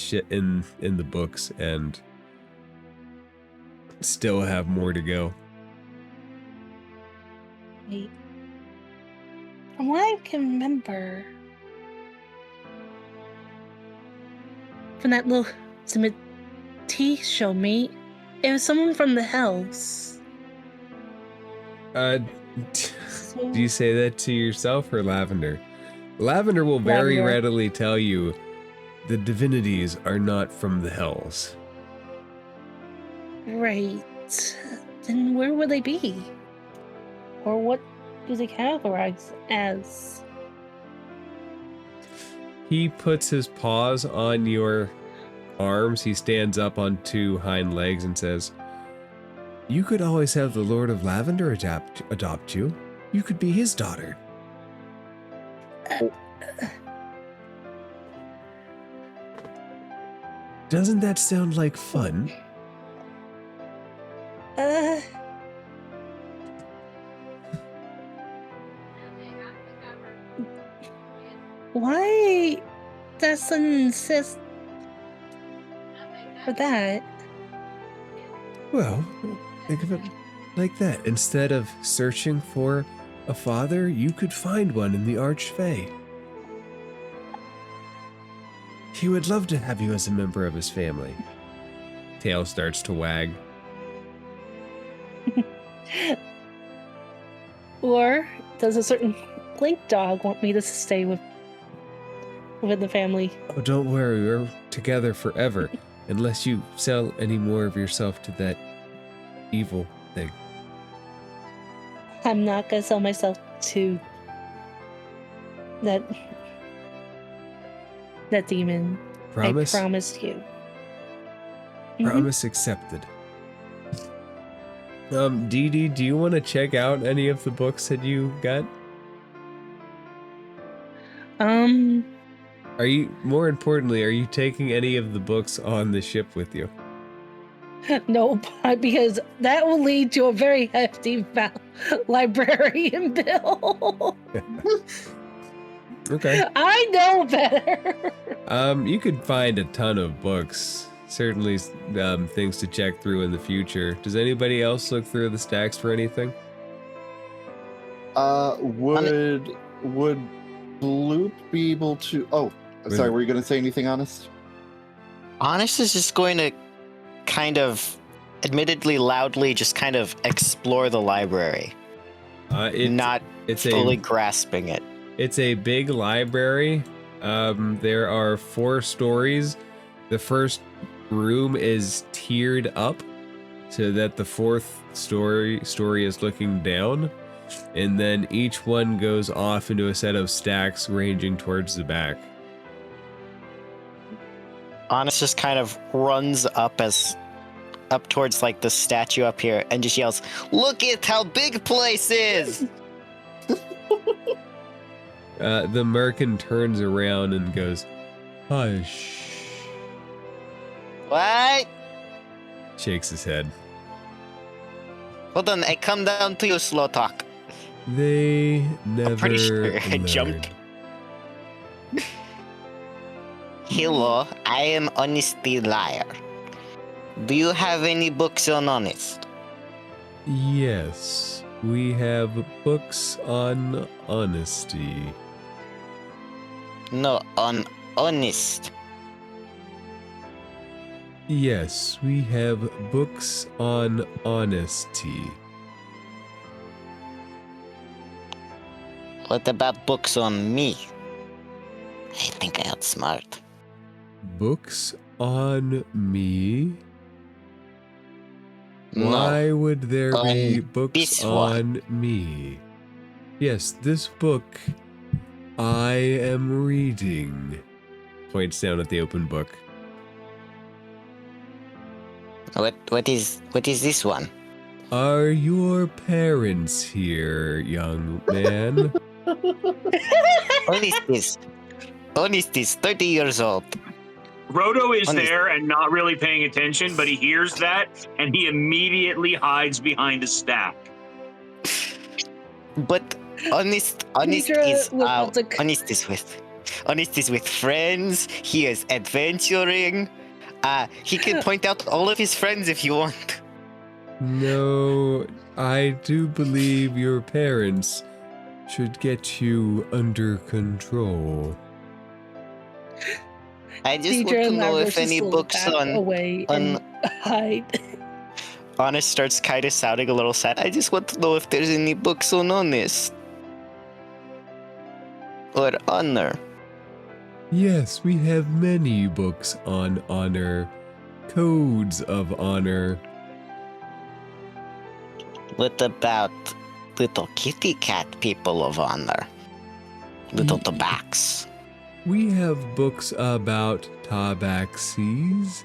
in the books and still have more to go. Wait. From what I can remember, from that little T showed me, it was someone from the Hells. Do you say that to yourself or Lavender? Lavender will very readily tell you the divinities are not from the Hells. Right. Then where would they be? Or what do they categorize as? He puts his paws on your arms. He stands up on 2 hind legs and says, "You could always have the Lord of Lavender adopt you. You could be his daughter." Doesn't that sound like fun? Why does someone insist for that? Well, think of it like that. Instead of searching for a father, you could find one in the Archfey. He would love to have you as a member of his family. Tail starts to wag. Or does a certain blink dog want me to stay with with the family. Oh, don't worry, we're together forever. Unless you sell any more of yourself to that evil thing. I'm not gonna sell myself to that demon. Promise? I promised you. Mhm. Promise accepted. Dee Dee, do you want to check out any of the books that you got? Are you, more importantly, are you taking any of the books on the ship with you? Nope, because that will lead to a very hefty librarian bill. Okay. I know better. You could find a ton of books. Certainly, things to check through in the future. Does anybody else look through the stacks for anything? Would Bloop be able to? Oh, sorry. Were you going to say anything, Honest? Honest is just going to kind of, admittedly loudly, just kind of explore the library. It's fully grasping it. It's a big library. There are 4 stories. The first room is tiered up so that the 4th story is looking down, and then each one goes off into a set of stacks ranging towards the back. Honest just kind of runs up towards like the statue up here and just yells, "Look at how big place is!" The merkin turns around and goes, "Hush." What? Shakes his head. Hold on, I come down to you, slow talk. They never I'm pretty sure I jumped. Hello, I am Honesty Liar. Do you have any books on honest? Yes, we have books on honesty. No, on honest. Yes, we have books on honesty. What about books on me? I think I outsmart. Books on me? No, Why would there be books this on me? Yes, this book I am reading. Points down at the open book. What is this one? Are your parents here, young man? Honest is 30 years old. Roto is Honest. there and not really paying attention, but he hears that and he immediately hides behind a stack. But honest is with friends. He is adventuring. He can point out all of his friends if you want. No, I do believe your parents should get you under control. I just want to know if any books on hide. Honest starts kind of sounding a little sad. I just want to know if there's any books on honest or honor. Yes, we have many books on honor, codes of honor. What about little kitty cat people of honor? Little tabacs. We have books about tabaxis.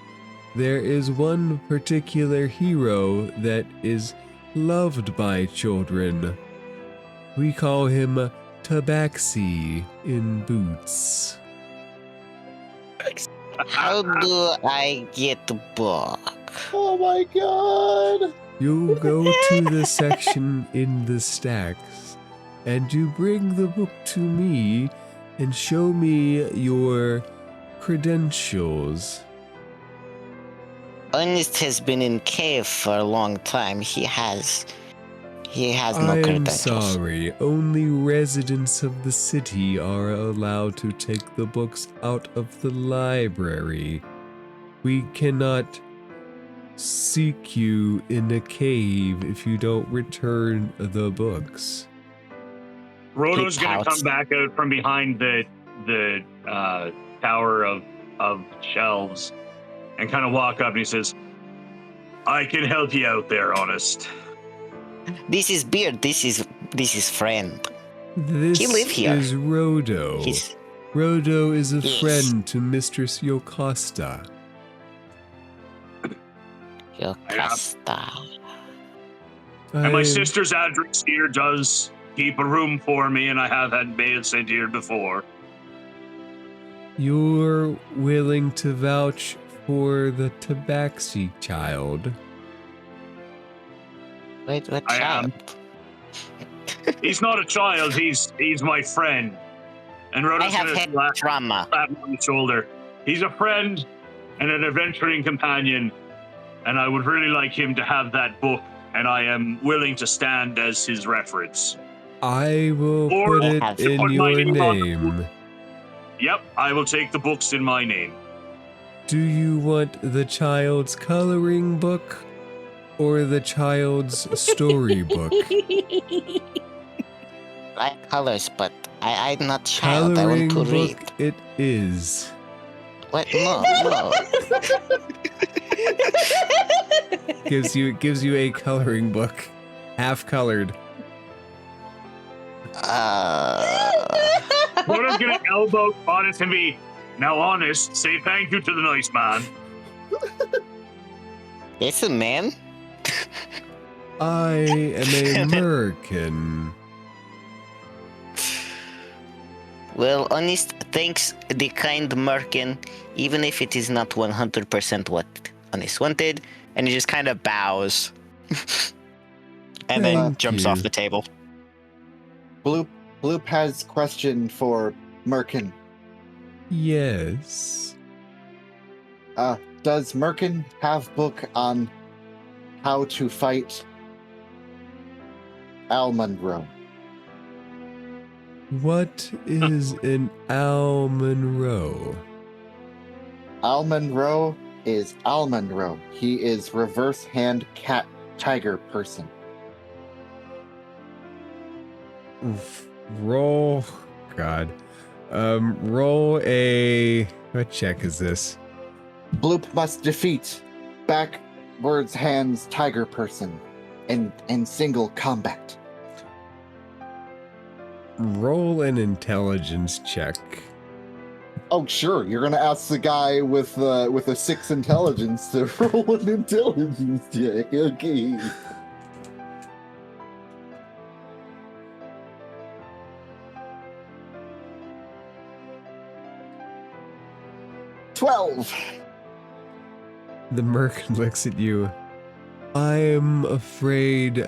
There is one particular hero that is loved by children. We call him Tabaxi in boots. How do I get the book? Oh my god! You go to the section in the stacks, and you bring the book to me and show me your credentials. Honest has been in cave for a long time. He has no I'm credentials. sorry, only residents of the city are allowed to take the books out of the library. We cannot seek you in a cave if you don't return the books. Roto's He going to pouts. come back out from behind the tower of shelves and kind of walk up, and he says, "I can help you out there, Honest." This is Beard. This is friend. This he live here. is Rodo. Rodo is a Yes. friend to Mistress Yocosta. Yocosta. And my sister's address here does keep a room for me, and I have had mail sent here before. You're willing to vouch for the Tabaxi child? Wait, what I child? am. He's not a child. He's my friend. And I Rhoda's have gonna had slap trauma. him on the shoulder. He's a friend and an adventuring companion, and I would really like him to have that book, and I am willing to stand as his reference. I will Or put it have- in put my your name on the name. Yep, I will take the books in my name. Do you want the child's coloring book or the child's storybook? I like colors, but I'm not child. I Coloring want to read. book it is. What? No. Gives you a coloring book, half colored. Rhoda's gonna elbow Honest and be, "Now, Honest, say thank you to the nice man." Listen, man. I am American. Well, honest, thanks, the kind Merkin, even if it is not 100% what Honest wanted, and he just kind of bows. And then Thank jumps you. off the table. Bloop has question for Merkin. Yes. Does Merkin have book on how to fight Al Monroe? What is an Al Monroe? Al Monroe is Al Monroe. He is reverse hand cat tiger person. Roll. God. Roll a. What check is this? Bloop must defeat backwards hands tiger person in single combat. Roll an intelligence check. Oh, sure. You're gonna ask the guy with a 6 intelligence to roll an intelligence check. Okay. The merc looks at you. I'm afraid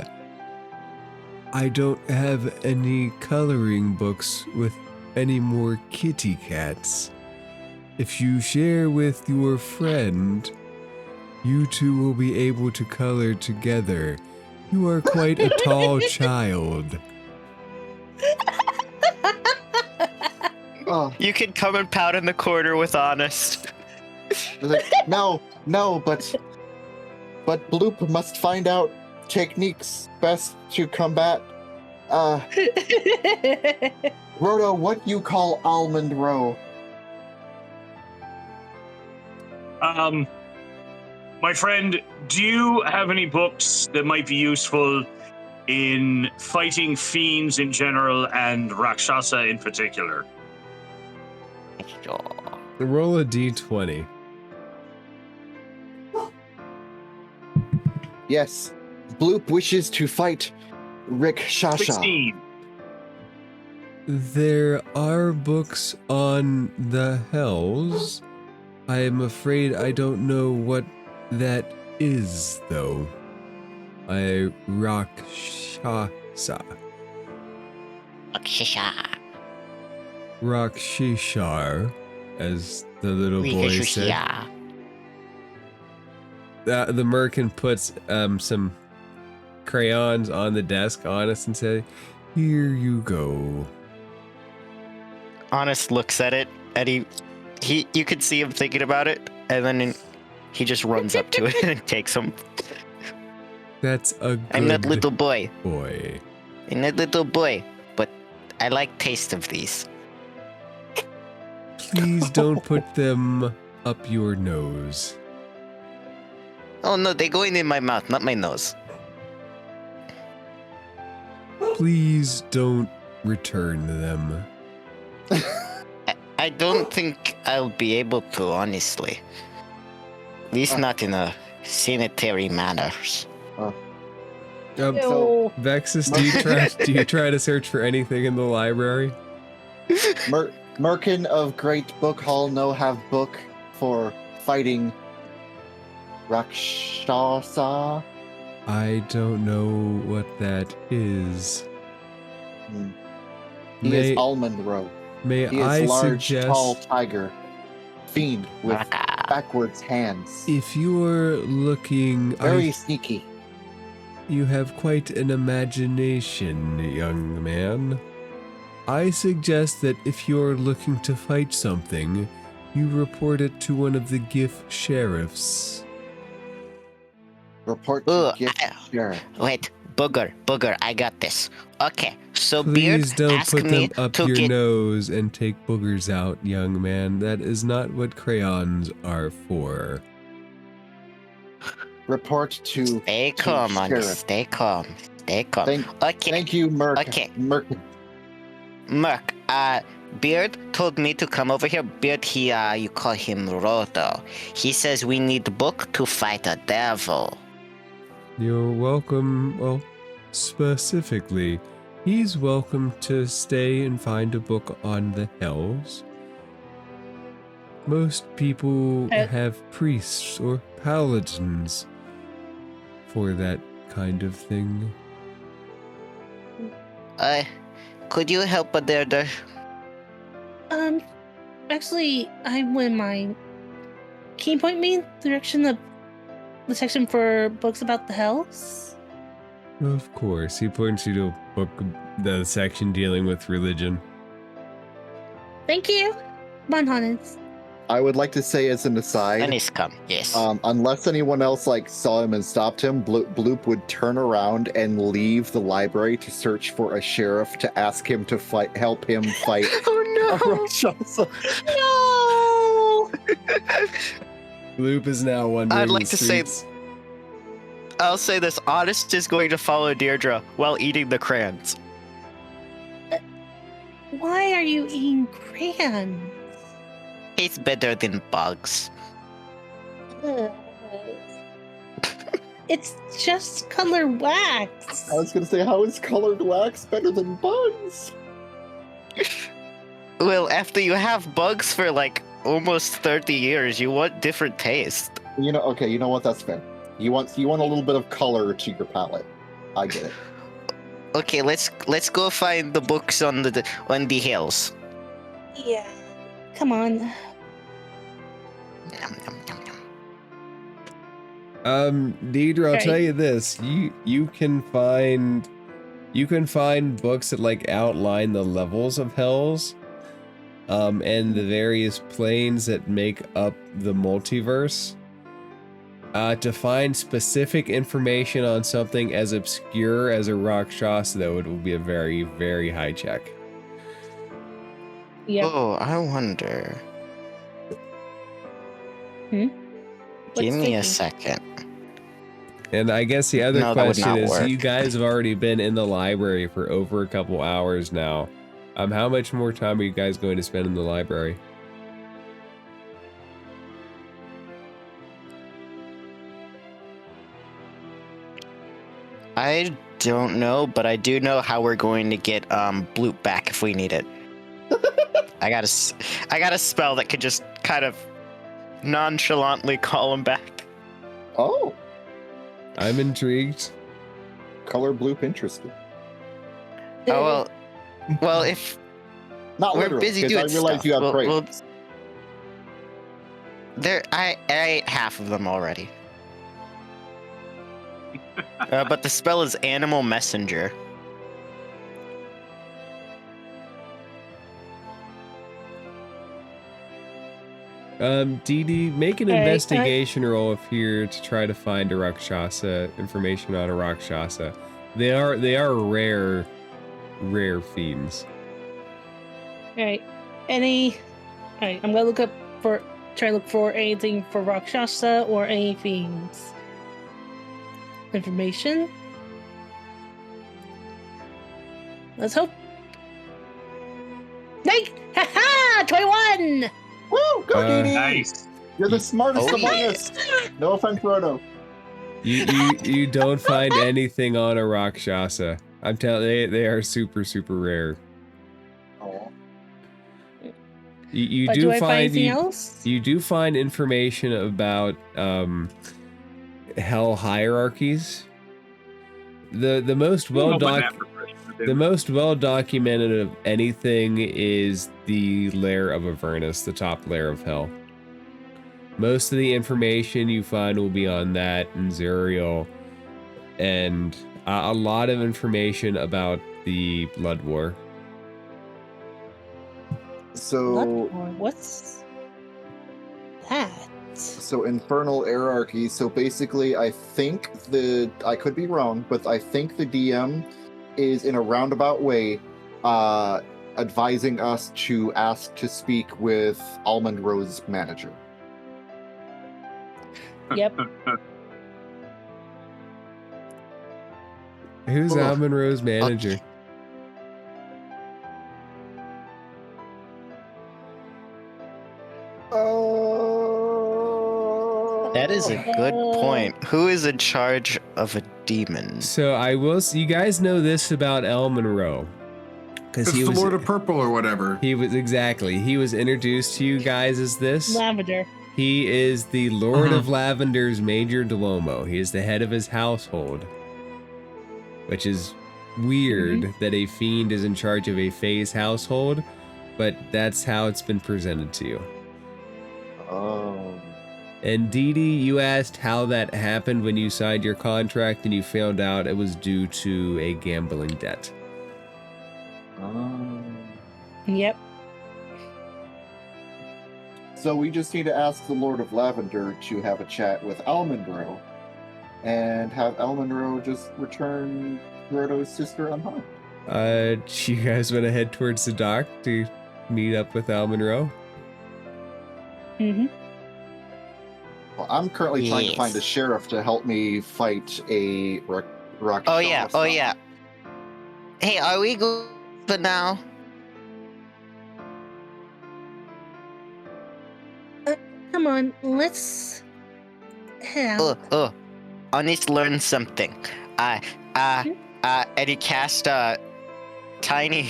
I don't have any coloring books with any more kitty cats. If you share with your friend, you two will be able to color together. You are quite a tall child. Oh, You can come and pout in the corner with Honest. like, no, but Bloop must find out techniques best to combat. Roto, what you call Almond Row? My friend, do you have any books that might be useful in fighting fiends in general and Rakshasa in particular? Roll a d20. Yes, Bloop wishes to fight Rick Shasha. 16. There are books on the hells. I am afraid I don't know what that is, though. Rakshasa. Rakshishar, as the little boy said. The merchant puts some crayons on the desk, Honest, and says, "Here you go." Honest looks at it, and he you could see him thinking about it, and then he just runs up to it and takes them. That's a good I'm that little boy. boy. I'm that little boy, but I like taste of these. Please don't put them up your nose. Oh no, they're going in my mouth, not my nose. Please don't return them. I don't think I'll be able to, honestly. At least not in a sanitary manners. So Vexus, do you try to search for anything in the library? Merkin of Great Book Hall no have book for fighting Rakshasa. I don't know what that is. He is Almond Row. May He is I large, suggest, tall tiger, fiend with backwards hands. if you're looking, Very sneaky. you have quite an imagination, young man. I suggest that if you're looking to fight something, you report it to one of the GIF sheriffs. Report to gift sheriff. Wait, Booger, I got this. Okay, so Beard Please don't asked put me them up to your get... nose and take boogers out, young man. That is not what crayons are for. Report to Stay calm, on sheriff. this. Stay calm. Stay calm. Okay. Thank you, Merkin. Okay. Merkin. Merc, Beard told me to come over here. Beard, you call him Roto. He says we need a book to fight a devil. You're welcome. Well, specifically, he's welcome to stay and find a book on the hells. Most people have priests or paladins for that kind of thing. Could you help a there? Actually, I wouldn't mind. Can you point me in the direction of the section for books about the hells? Of course, he points you to a book, the section dealing with religion. Thank you. Come on, Hannes. I would like to say as an aside, Hannes, come. Yes. unless anyone else saw him and stopped him, Bloop would turn around and leave the library to search for a sheriff to ask him to help him fight Oh a Rakshasa. No! Bloop is now wandering I'd like the to say- streets. I'll say this. Honest is going to follow Deirdre while eating the crayons. Why are you eating crayons? It's better than bugs. It's just color wax. I was going to say, how is colored wax better than bugs? Well, after you have bugs for like almost 30 years, you want different taste. You know, okay, you know what? That's fair. You want a little bit of color to your palette. I get it. Okay, let's go find the books on the hills. Yeah. Come on. Nom, nom, nom, nom. Deidre, I'll Okay. tell you this. You can find books that like outline the levels of hells, and the various planes that make up the multiverse. To find specific information on something as obscure as a Rakshasa, though, it will be a very, very high check. Yep. Oh, I wonder. What's Give me a thinking? second. And I guess the other No, that would question not is, work. you guys have already been in the library for over a couple hours now. How much more time are you guys going to spend in the library? I don't know, but I do know how we're going to get Bloop back if we need it. I got a spell that could just kind of nonchalantly call him back. Oh, I'm intrigued. color Bloop interested. Oh well, if Not we're literally, busy 'cause doing I realize stuff, you have crates. I ate half of them already. But the spell is Animal Messenger. Dee Dee, make an Okay, investigation roll up here to try to find a Rakshasa, information on a Rakshasa. They are rare fiends. Alright. Any Alright, I'm gonna try to look for anything for Rakshasa or anything. Information. Let's hope. Like, haha! 21! Woo! Go, Dee Dee! Nice. You're the smartest Oh, among yeah. us. No offense, Frodo. You don't find anything on a Rakshasa. I'm telling you, they are super rare. Oh. You But do do I find find anything else? you do find information about hell hierarchies. The most well documented of anything is the lair of Avernus, the top layer of hell. Most of the information you find will be on that and Zuriel, and a lot of information about the Blood War. So, What's that? so infernal hierarchy. So basically, I think I could be wrong, but I think the DM is in a roundabout way advising us to ask to speak with Almond Rose manager. Yep. Who's Ugh. Almond Rose manager? That is a good point. Who is in charge of a demon? So I will. You guys know this about El Monroe, because It's he the was. Lord of Purple or whatever. He was exactly. He was introduced to you guys as this. Lavender. He is the Lord of Lavender's Major Duomo. He is the head of his household, which is weird that a fiend is in charge of a Fey's household, but that's how it's been presented to you. Oh. And Dee Dee, you asked how that happened when you signed your contract, and you found out it was due to a gambling debt. Yep. So we just need to ask the Lord of Lavender to have a chat with Almondro, and have Almondro just return Frodo's sister unharmed. You guys want to head towards the dock to meet up with Al Monroe? Mm-hmm. Well, I'm currently trying to Yes. find a sheriff to help me fight a rock. Oh yeah, oh yeah. Hey, are we good for now? Come on, let's head out. I need to learn something. And he cast tiny.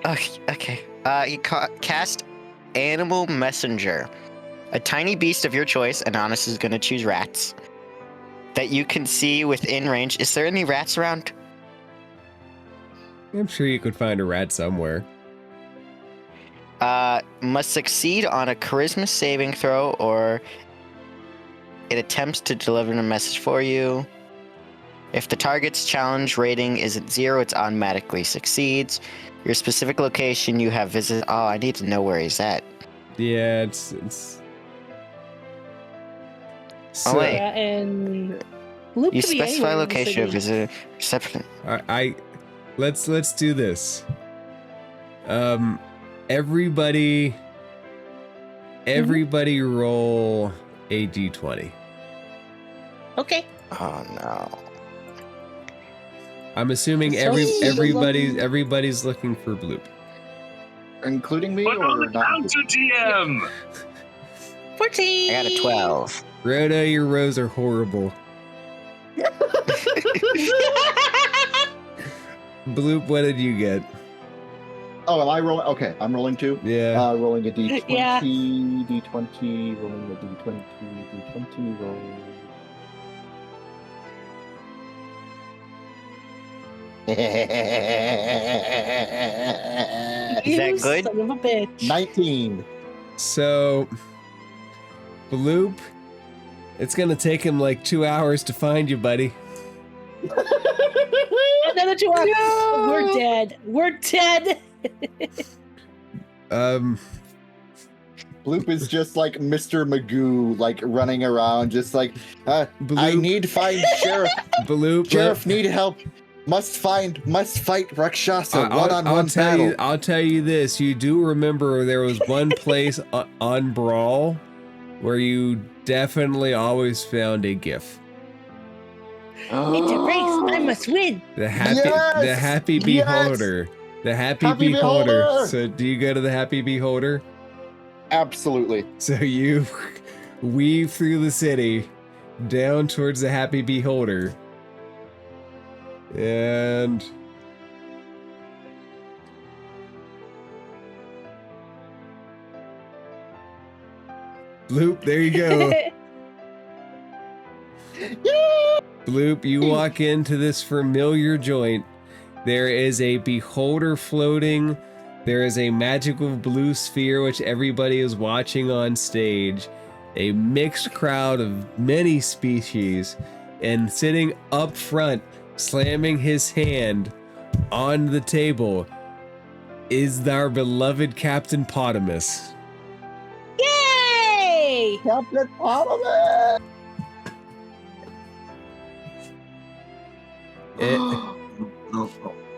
Okay. He cast Animal Messenger, a tiny beast of your choice, and Honest is gonna choose rats that you can see within range. Is there any rats around? I'm sure you could find a rat somewhere. Must succeed on a charisma saving throw, or it attempts to deliver a message for you. If the target's challenge rating isn't 0, it automatically succeeds. Your specific location you have visited. Oh, I need to know where he's at. Yeah, it's. Oh, wait. Yeah, and Luke You could be specify anywhere in the location of city. visitor reception. Let's do this. Everybody roll a d20. Okay. Oh no. I'm assuming So everybody's looking for Bloop. Including me, Put on or the not? counter, GM. 14. I got a 12. Rhoda, your rolls are horrible. Bloop, what did you get? Oh, am I rolling? Okay, I'm rolling too. Yeah. Rolling a d20, Yeah. d20, rolling a d20, d20, roll. Is that You good? Son of a bitch. 19. So, Bloop, it's gonna take him like 2 hours to find you, buddy. Another 2 hours. No! We're dead. We're dead. Bloop is just like Mr. Magoo, like running around, just like, I Bloop. need to find Sheriff. Bloop, Sheriff, need help. Must fight Rakshasa one-on-one battle. I'll tell you this. You do remember there was one place on Brawl where you definitely always found a GIF. It's a race. I must win. The happy beholder. The happy beholder. So do you go to the happy beholder? Absolutely. So you weave through the city down towards the happy beholder. And Bloop, there you go. Bloop, you walk into this familiar joint. There is a beholder floating. There is a magical blue sphere which everybody is watching on stage. A mixed crowd of many species, and sitting up front, slamming his hand on the table, is our beloved Captain Potamus. Yay! Captain Potamus!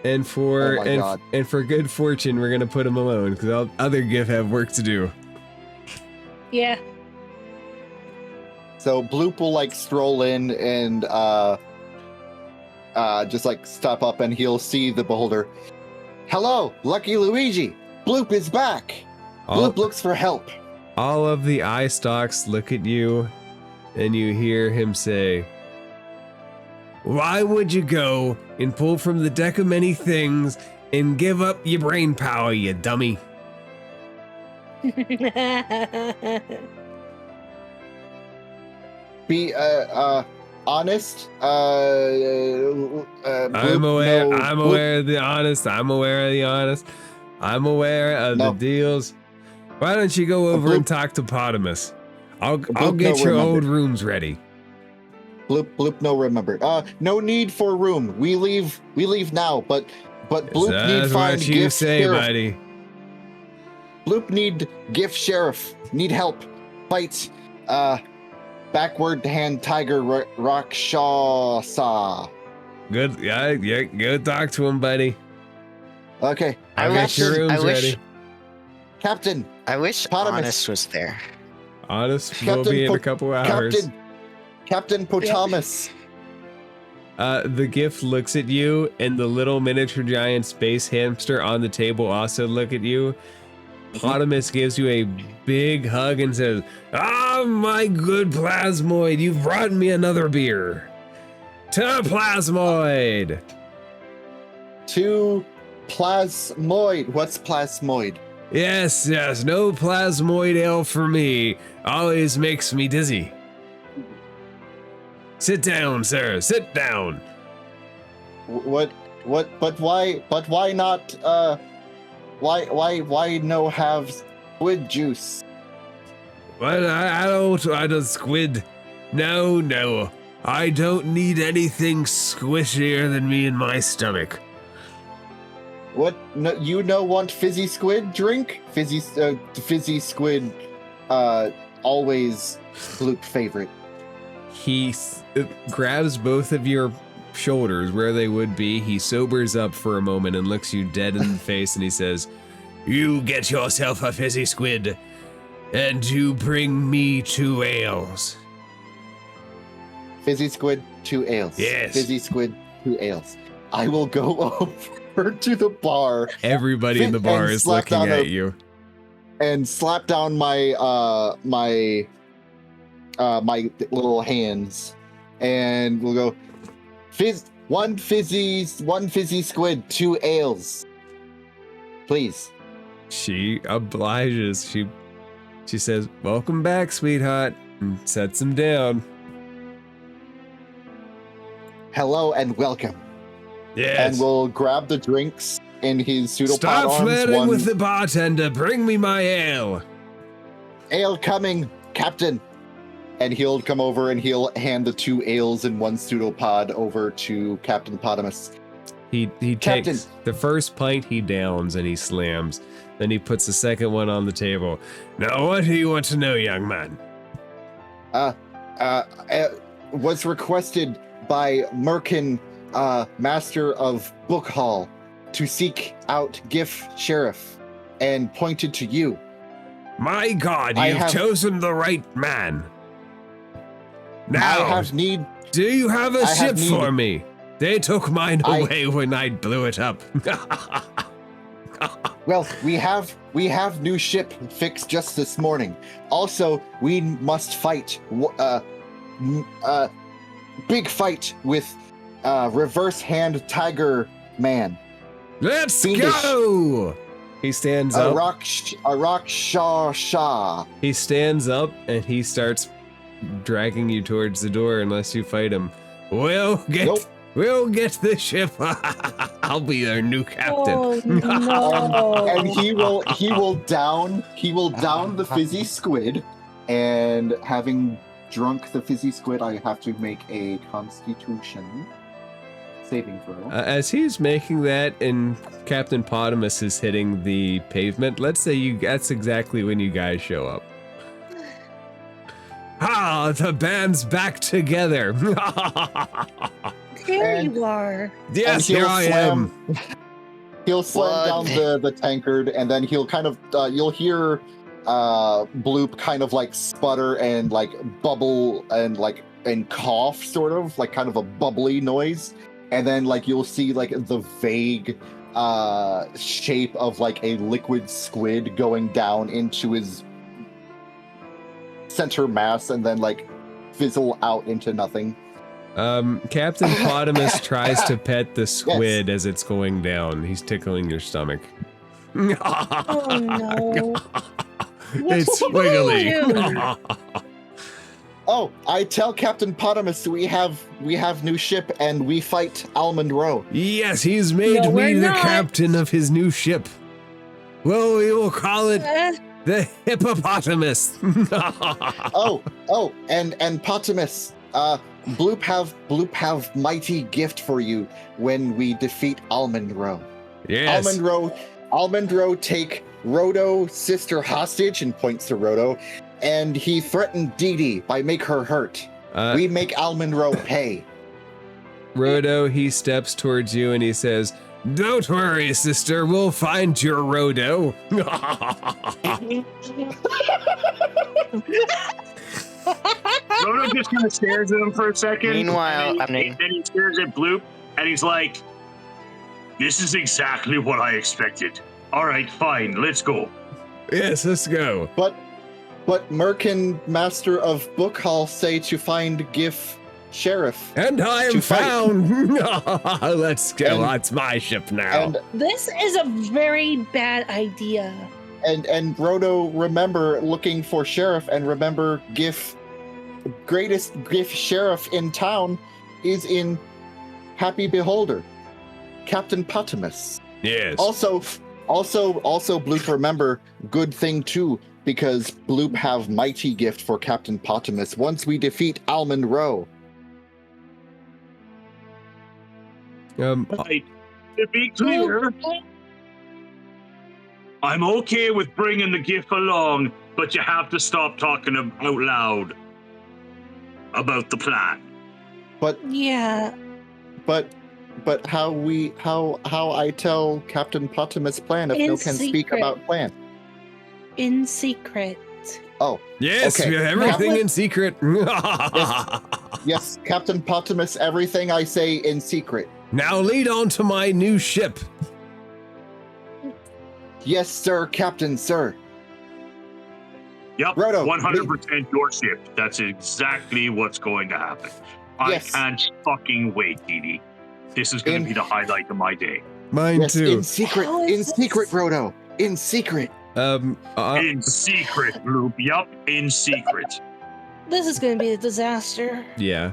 And for Oh my God. and for good fortune, we're gonna put him alone because other GIF have work to do. Yeah. So Bloop will like stroll in and just like step up, and he'll see the beholder. Hello, Lucky Luigi. Bloop is back. Bloop looks for help. All of the eye stalks look at you, and you hear him say, "Why would you go and pull from the deck of many things and give up your brain power, you dummy?" Be honest. I'm aware of the honest. I'm aware of the honest. I'm aware of the deals. Why don't you go over and talk to Potamus? I'll get your old rooms ready. Bloop, no, remember. No need for room. We leave now. But Bloop need find what you gift say, sheriff. buddy. Bloop need gift sheriff. Need help. Fight. Backward hand tiger Rakshasa. Good, yeah. Go talk to him, buddy. Okay. I'll get your rooms ready. Captain. I wish Potamus. Honest was there. Honest will be in a couple hours. Captain Potamus. The gift looks at you, and the little miniature giant space hamster on the table also look at you. Potamus gives you a big hug and says, "Ah, my good plasmoid, you've brought me another beer. To plasmoid." To plasmoid. What's plasmoid? Yes, no plasmoid ale for me. Always makes me dizzy. Sit down, sir. Sit down. What? But why not? Why no have squid juice? Well, I don't squid. No. I don't need anything squishier than me in my stomach. What? No, you no want fizzy squid drink? Fizzy squid. Always Bloop favorite. He grabs both of your shoulders where they would be. He sobers up for a moment and looks you dead in the face, and he says, "You get yourself a fizzy squid, and you bring me 2 ales." Fizzy squid, 2 ales. Yes. Fizzy squid, 2 ales. I will go over to the bar. Everybody in the bar is looking at you. And slap down my my little hands, and we'll go. One fizzy squid, 2 ales. Please. She obliges. She says, "Welcome back, sweetheart," and sets him down. Hello and welcome. Yes. And we'll grab the drinks in his pseudopod arms. Stop flirting with the bartender. Bring me my ale. Ale coming, Captain. And he'll come over and he'll hand the 2 ales and 1 pseudopod over to Captain Potamus. He takes the first pint, he downs and he slams. Then he puts the second one on the table. "Now, what do you want to know, young man?" Was requested by Merkin Master of Book Hall to seek out Gif Sheriff and pointed to you. My God, I you've have- chosen the right man. I Now, have need. do you have a I have ship need- for me? They took mine I- away when I blew it up. Well, we have new ship fixed just this morning. Also, we must fight. Big fight with reverse hand tiger man. Let's Fiendish. go! He stands A up. rock shaw. He stands up and he starts dragging you towards the door unless you fight him. We'll get the ship. I'll be our new captain. Oh, no. And he will down the fizzy squid, and having drunk the fizzy squid, I have to make a Constitution saving throw. As he's making that and Captain Potamus is hitting the pavement, let's say that's exactly when you guys show up. Ah, the band's back together. Here And- you are. Yes, And here I am. He'll slam down the tankard, and then he'll kind of you'll hear Bloop kind of like sputter and like bubble and cough, sort of like kind of a bubbly noise, and then like you'll see like the vague shape of like a liquid squid going down into his center mass, and then like fizzle out into nothing. Captain Potamus tries to pet the squid as it's going down. He's tickling your stomach. Oh no. It's What's wiggly. wrong with Oh, I tell Captain Potamus we have new ship and we fight Almond Row. Yes, he's made No, me we're the not. captain of his new ship. Well, we will call it Eh, the hippopotamus. And Potamus, Bloop have mighty gift for you when we defeat Almond Row. Yes. Almond Row take Rodo sister hostage and points to Rodo, and he threatened Dee Dee by make her hurt. We make Almond Row pay. Rodo, he steps towards you and he says, "Don't worry, sister, we'll find your Rodo." Rodo just kind of stares at him for a second. Meanwhile, and then he stares at Bloop, and he's like, "This is exactly what I expected. All right, fine, let's go." Yes, let's go. But Merkin, Master of Book Hall, say to find Gif Sheriff. And I am To fight. found. Let's go. And- That's my ship now. And this is a very bad idea. and Rodo, remember looking for Sheriff, and remember greatest Gif Sheriff in town is in Happy Beholder, Captain Potamus. Yes. Also, Bloop, remember, good thing too, because Bloop have mighty gift for Captain Potamus once we defeat Almond Row. Right. To be clear, I'm okay with bringing the gift along, but you have to stop talking out loud about the plan. Yeah. But how I tell Captain Potamus plan if In no can speak secret. about plan? In secret. Oh, Yes, okay. we have everything That in secret. yes, Captain Potamus, everything I say in secret. Now lead on to my new ship. Yes, sir, Captain, sir. Yep, Rodo, 100% your ship. That's exactly what's going to happen. Yes. I can't fucking wait, Dee Dee. This is going to be the highlight of my day. Mine Yes, too. in secret, How is in this? secret, Rodo, in secret. In secret, Bloop. Yup, in secret. This is going to be a disaster. Yeah.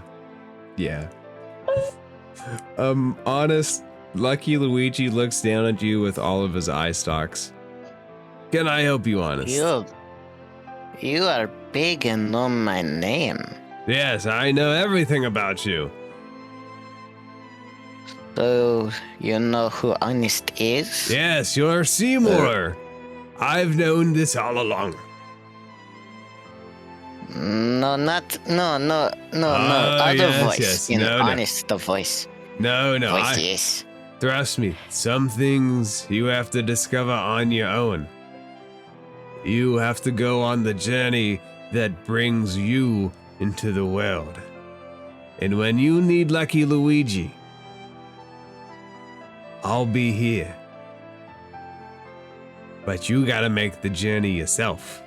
Honest, Lucky Luigi looks down at you with all of his eye stalks. Can I help you, Honest? You are big and know my name. Yes, I know everything about you. So, you know who Honest is? Yes, you're Seymour. I've known this all along. No, Ah, other yes, voice. yes, You know, no. Honest the voice. No, Voices. trust me. Some things you have to discover on your own. You have to go on the journey that brings you into the world. And when you need Lucky Luigi, I'll be here. But you gotta make the journey yourself.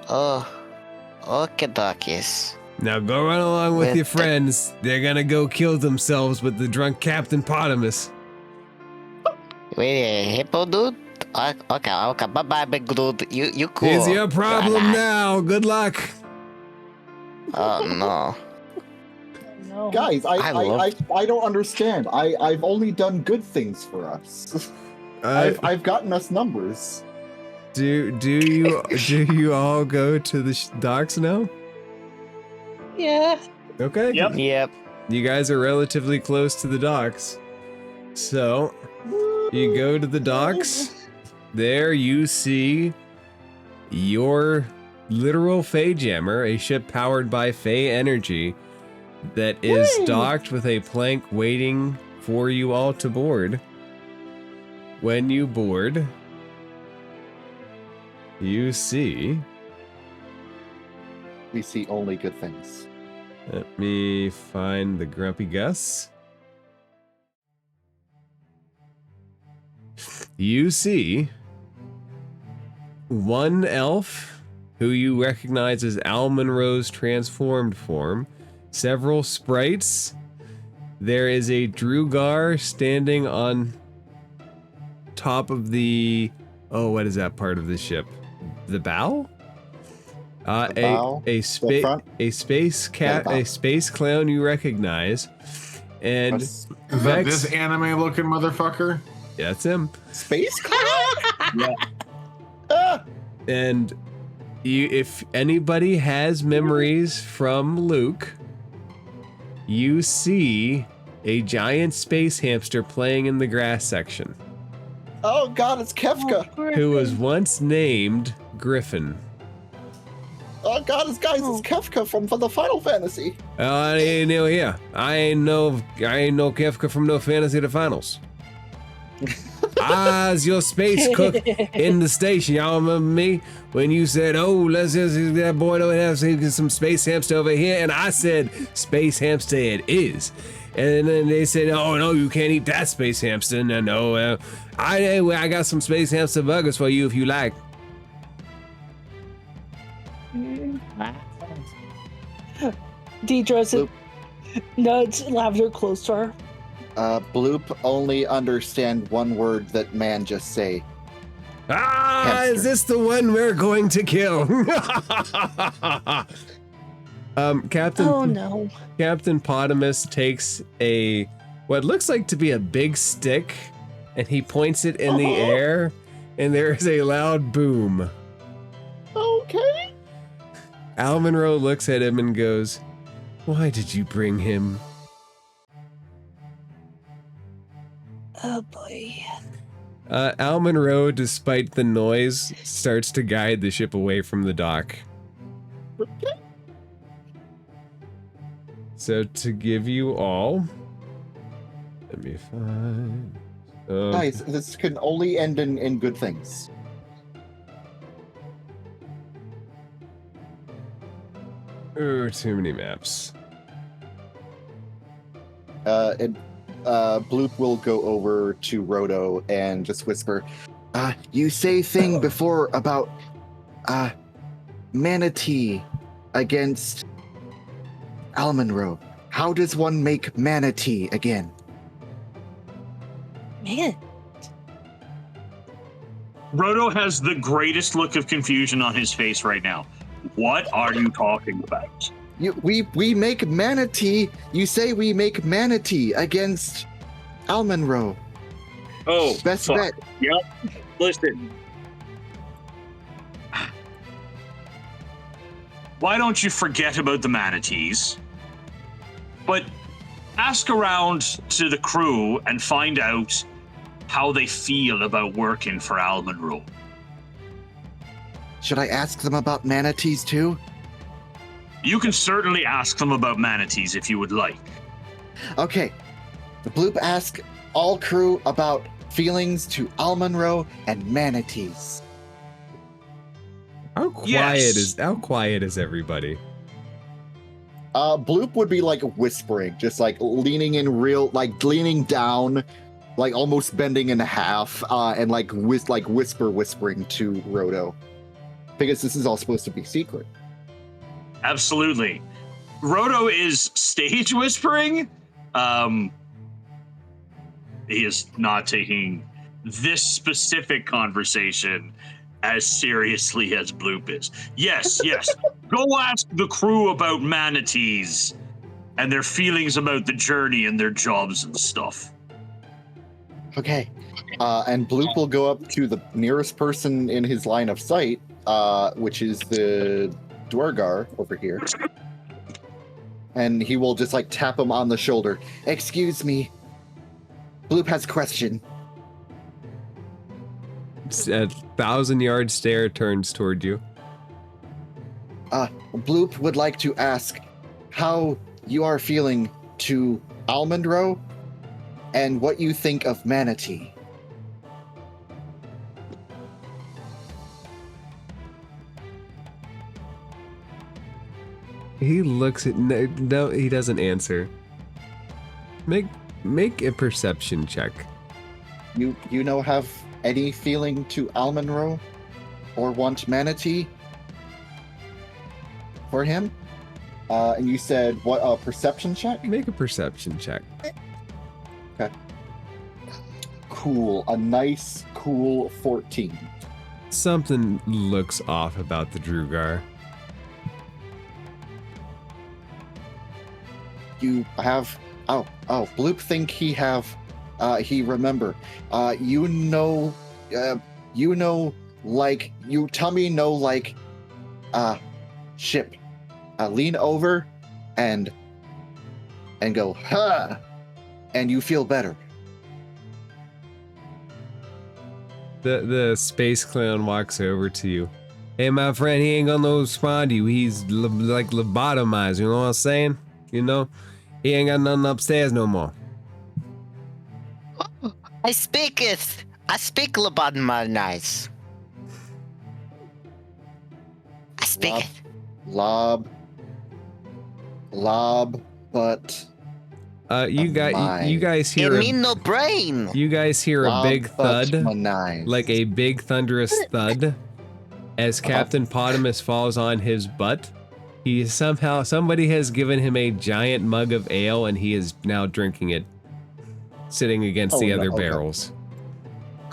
Oh, okay, Docus. Now go run along with With your the- friends. They're gonna go kill themselves with the drunk Captain Potamus. Wait, hippo dude? Okay, bye-bye, big dude. You cool. Is your problem now? Good luck. Oh, no. No. Guys, I love- I don't understand. I've only done good things for us. Uh, I've gotten us numbers. do you all go to the docks now? Yeah. Okay. Yep. Yep. You guys are relatively close to the docks. So, you go to the docks. There you see your literal FeyJammer, a ship powered by Fey energy that is Woo! docked with a plank waiting for you all to board. When you board, you see... We see only good things. Let me find the grumpy Guss. You see one elf who you recognize as Al Monroe's transformed form, several sprites. There is a Drugar standing on top of the... Oh, what is that part of the ship? The bow? bow? A front? space cat, bow. a space clown you recognize, and That's Is that this anime-looking motherfucker? yeah, that's him. space clown? Yeah. Ah! And you, if anybody has memories from Luke, you see a giant space hamster playing in the grass section, Oh god, it's Kefka. who was once named Griffin. Oh god, it's Kefka from the Final Fantasy. I ain't know here. I ain't no Kefka from no Fantasy the Finals. I's your space cook in the station. Y'all remember me when you said, "Oh, let's just that boy don't have some space hamster over here," and I said, "Space hamster it is." And then they said, "Oh no, you can't eat that space hamster." No, I got some space hamster burgers for you if you like. Deidre said, nudge Lavender close to her. Bloop only understand one word that man just say. Ah, Hamster. is this the one we're going to kill? Captain. Oh no. Captain Potamus takes what looks like to be a big stick, and he points it in the air, and there is a loud boom. Okay. Al Monroe looks at him and goes, "Why did you bring him?" Oh boy. Al Monroe, despite the noise, starts to guide the ship away from the dock. So to give you all, let me find. Guys, this can only end in good things. Oh, too many maps. Bloop will go over to Roto and just whisper, you say thing before about manatee against Almonroe. How does one make manatee again? Man. Roto has the greatest look of confusion on his face right now. What are you talking about? We make manatee. You say we make manatee against Almonroe. Oh, Best fuck. bet. Yep. Listen. Why don't you forget about the manatees? But ask around to the crew and find out how they feel about working for Almonroe. Should I ask them about manatees too? You can certainly ask them about manatees if you would like. Okay. The Bloop ask all crew about feelings to Almonroe and manatees. How quiet is everybody? Bloop would be like whispering, just like leaning in leaning down, like almost bending in half, and whispering to Roto. Because this is all supposed to be secret. Absolutely. Roto is stage whispering. He is not taking this specific conversation as seriously as Bloop is. Yes. Go ask the crew about manatees and their feelings about the journey and their jobs and stuff. Okay. And Bloop will go up to the nearest person in his line of sight, which is the Dwargar over here. And he will just like tap him on the shoulder. Excuse me. Bloop has a question. A 1,000-yard stare turns toward you. Bloop would like to ask how you are feeling to Almonroe and what you think of manatee. He looks at no, he doesn't answer. Make a perception check. You have any feeling to Almonroe or want manatee for him? And you said what, a perception check? Make a perception check. Okay. Cool. A nice, cool 14. Something looks off about the Drugar. You have Bloop think he have he remember. You tummy know like ship. Lean over and go, huh, and you feel better. The space clown walks over to you. Hey, my friend, he ain't gonna respond to you. He's like lobotomized, you know what I'm saying? You know? He ain't got nothing upstairs no more. I speak lobotomized. I speak it. Lob, but you guys hear It mean no brain. You guys hear a big thud, like a big thunderous thud, as Captain Potamus falls on his butt. Somebody has given him a giant mug of ale, and he is now drinking it, sitting against the other barrels.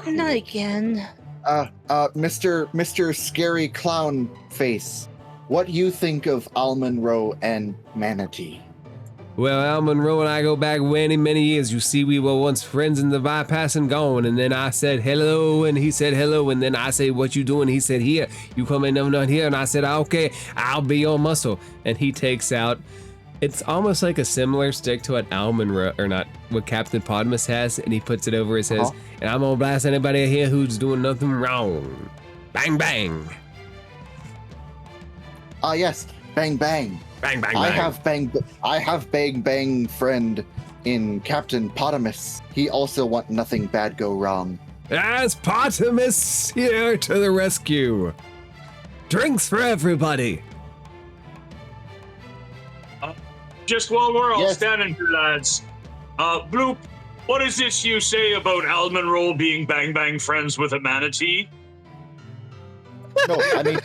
Not again. Mr. Scary Clown Face, what do you think of Almonroe and manatee? Well, Al Monroe and I go back many, many years. You see, we were once friends in the bypass and gone, and then I said hello, and he said hello, and then I said, what you doing? He said, here. You come in, I'm not here, and I said, okay, I'll be your muscle. And he takes out, it's almost like a similar stick to what Al Monroe, or not, what Captain Potamus has, and he puts it over his head, and I'm gonna blast anybody here who's doing nothing wrong. Bang, bang. Yes, bang, bang. Bang, bang, bang. I have bang bang friend in Captain Potamus. He also want nothing bad go wrong. As Potamus here to the rescue. Drinks for everybody. Just while we're all standing here, lads. Bloop, what is this you say about Almonroe being bang bang friends with a manatee? No, I mean...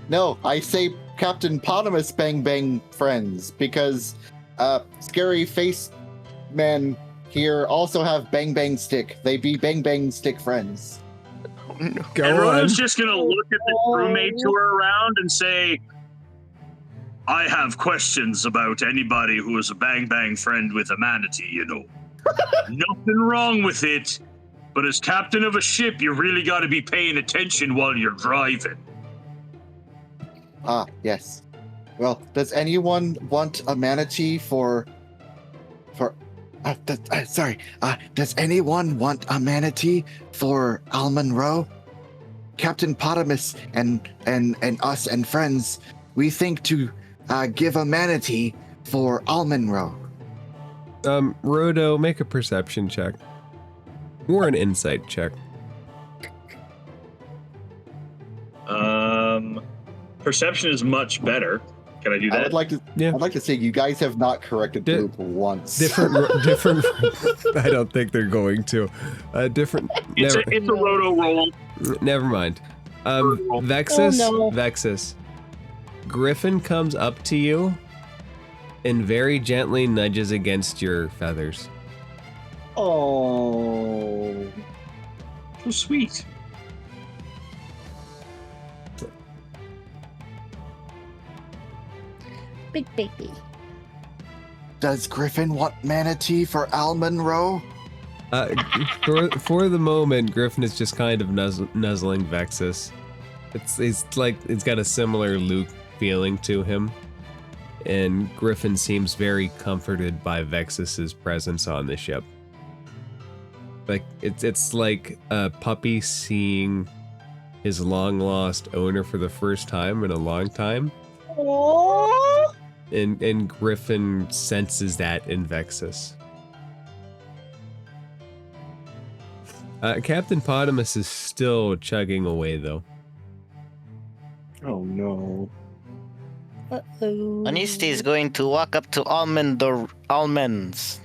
No, I say Captain Potamus bang bang friends because Scary Face Man here also have bang bang stick. They be bang bang stick friends. Everyone's just gonna look at the crewmates who are around and say, I have questions about anybody who is a bang bang friend with a manatee, you know. Nothing wrong with it, but as captain of a ship, you really gotta be paying attention while you're driving. Yes. Well, does anyone want a manatee does anyone want a manatee for Almonroe? Captain Potamus and us and friends, we think to give a manatee for Almond Row. Rodo, make a perception check. Or an insight check. Perception is much better. Can I do that? I would like to. Yeah. I'd like to say you guys have not corrected Bloop once. Different. I don't think they're going to. Different. It's a roto roll. Never mind. Vexus. Oh, no. Vexus. Griffin comes up to you and very gently nudges against your feathers. Oh. So sweet. Big baby. Does Griffin want manatee for Almond Row? For the moment, Griffin is just kind of nuzzling Vexus. It's got a similar Luke feeling to him, and Griffin seems very comforted by Vexus's presence on the ship. Like it's like a puppy seeing his long lost owner for the first time in a long time. Aww. And Griffin senses that in Vexus. Captain Potamus is still chugging away, though. Oh no. Uh-oh. Honesty is going to walk up to almonds.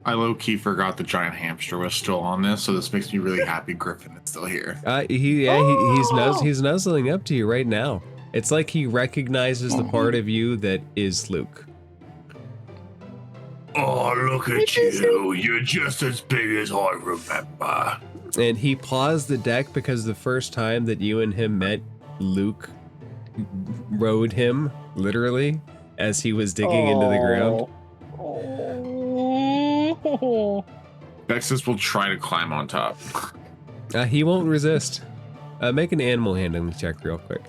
I low-key forgot the giant hamster was still on this, so this makes me really happy Griffin is still here. He's nuzzling up to you right now. It's like he recognizes the part of you that is Luke. Oh, look at you. You're just as big as I remember. And he paused the deck because the first time that you and him met, Luke rode him, literally, as he was digging into the ground. Oh. Vexus will try to climb on top. He won't resist. Make an animal handling check real quick.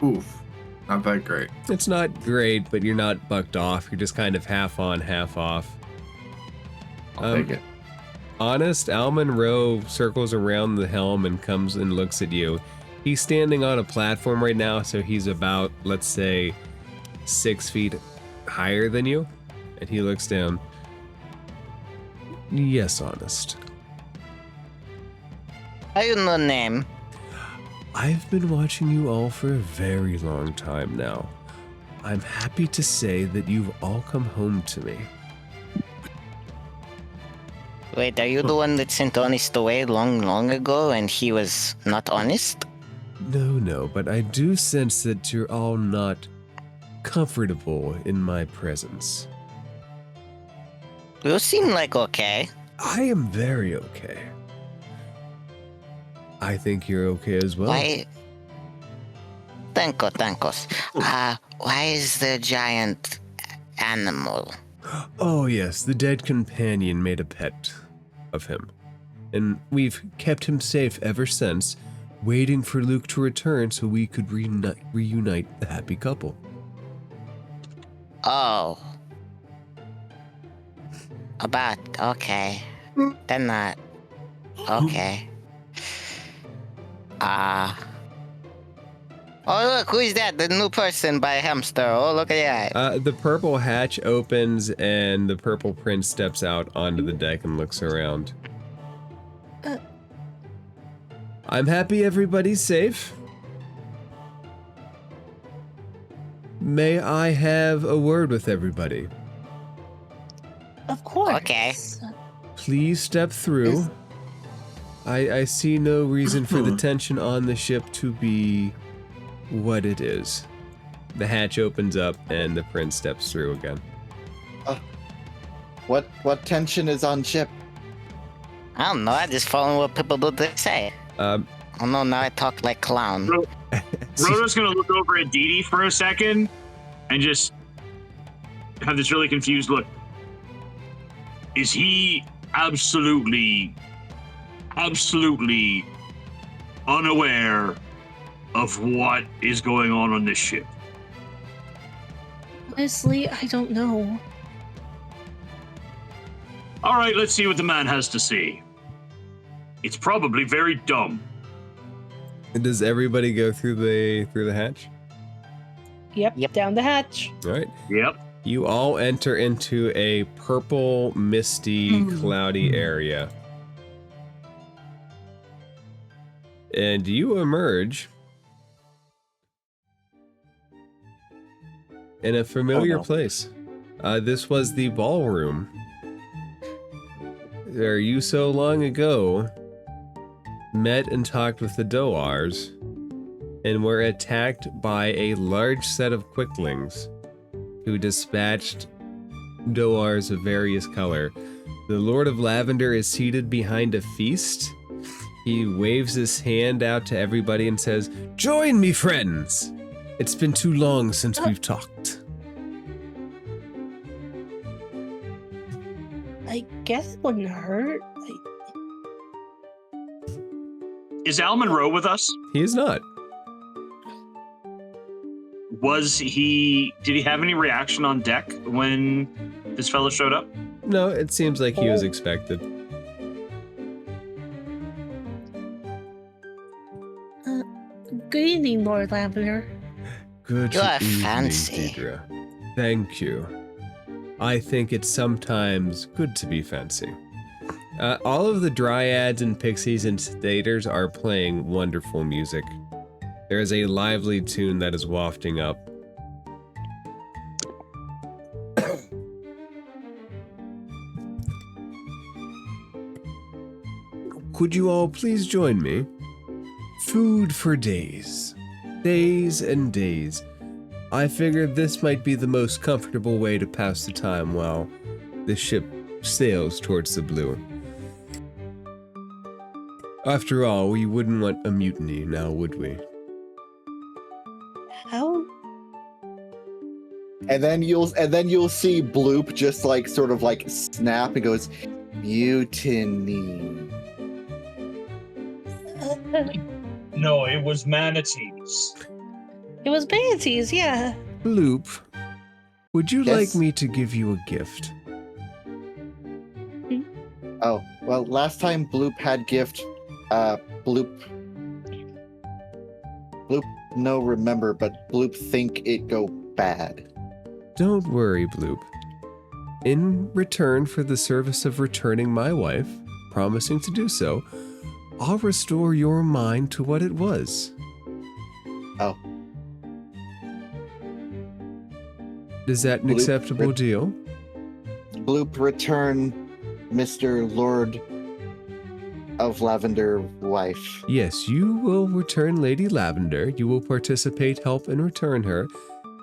Oof. Not that great. It's not great, but you're not bucked off. You're just kind of half on, half off. I'll take it. Honest, Almond Rowe circles around the helm and comes and looks at you. He's standing on a platform right now, so he's about, let's say, 6 feet higher than you. And he looks down. Yes, Honest. How you know name? I've been watching you all for a very long time now. I'm happy to say that you've all come home to me. Wait, are you the one that sent Honest away long ago and he was not honest? No, but I do sense that you're all not comfortable in my presence. You seem like okay. I am very okay. I think you're okay as well. Why? Thankos. Why is the giant animal? Oh yes, the dead companion made a pet of him. And we've kept him safe ever since, waiting for Luke to return so we could reunite the happy couple. Oh. Okay. Then not. Okay. Oh look, who's that? The new person by hamster. Oh, look at that. The purple hatch opens and the purple prince steps out onto the deck and looks around. I'm happy everybody's safe. May I have a word with everybody? Of course. Okay. Please step through. I see no reason for the tension on the ship to be what it is. The hatch opens up and the prince steps through again. What tension is on ship? I don't know. I just follow what people do they say. Oh no, now I talk like clown. Roto's gonna look over at Dee Dee for a second and just have this really confused look. Is he absolutely unaware of what is going on this ship? Honestly, I don't know. All right, let's see what the man has to say. It's probably very dumb. Does everybody go through the hatch? Yep, down the hatch. All right. Yep. You all enter into a purple, misty, cloudy area. And you emerge in a familiar place. This was the ballroom. Where you so long ago met and talked with the Doars and were attacked by a large set of quicklings who dispatched Doars of various color. The Lord of Lavender is seated behind a feast. He waves his hand out to everybody and says, "Join me, friends! It's been too long since we've talked." I guess it wouldn't hurt. Is Al Monroe with us? He is not. Did he have any reaction on deck when this fellow showed up? No, it seems like he was expected. Good evening, Lord Lavender. Good You are evening, fancy. Deidre. Thank you. I think it's sometimes good to be fancy. All of the dryads and pixies and satyrs are playing wonderful music. There is a lively tune that is wafting up. Could you all please join me? Food for days. Days and days. I figured this might be the most comfortable way to pass the time while the ship sails towards the blue. After all, we wouldn't want a mutiny now, would we? How? And then you'll see Bloop just like sort of like snap and goes, "Mutiny." No, it was manatees. It was manatees, yeah. Bloop, would you Yes? like me to give you a gift? Oh, well, last time Bloop had gift, Bloop no remember, but Bloop think it go bad. Don't worry, Bloop. In return for the service of returning my wife, promising to do so, I'll restore your mind to what it was. Oh. Is that an Bloop, acceptable deal? Bloop return Mr. Lord of Lavender wife. Yes, you will return Lady Lavender. You will participate, help, and return her.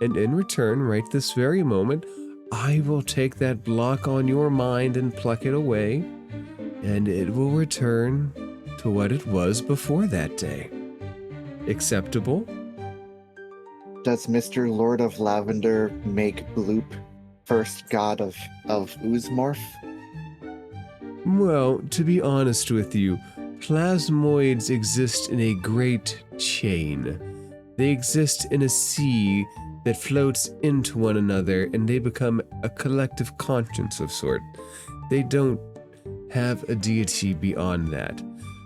And in return, right this very moment, I will take that block on your mind and pluck it away, and it will return to what it was before that day. Acceptable? Does Mr. Lord of Lavender make Bloop first god of Oozmorph? Well, to be honest with you, plasmoids exist in a great chain. They exist in a sea that floats into one another, and they become a collective conscience of sort. They don't have a deity beyond that.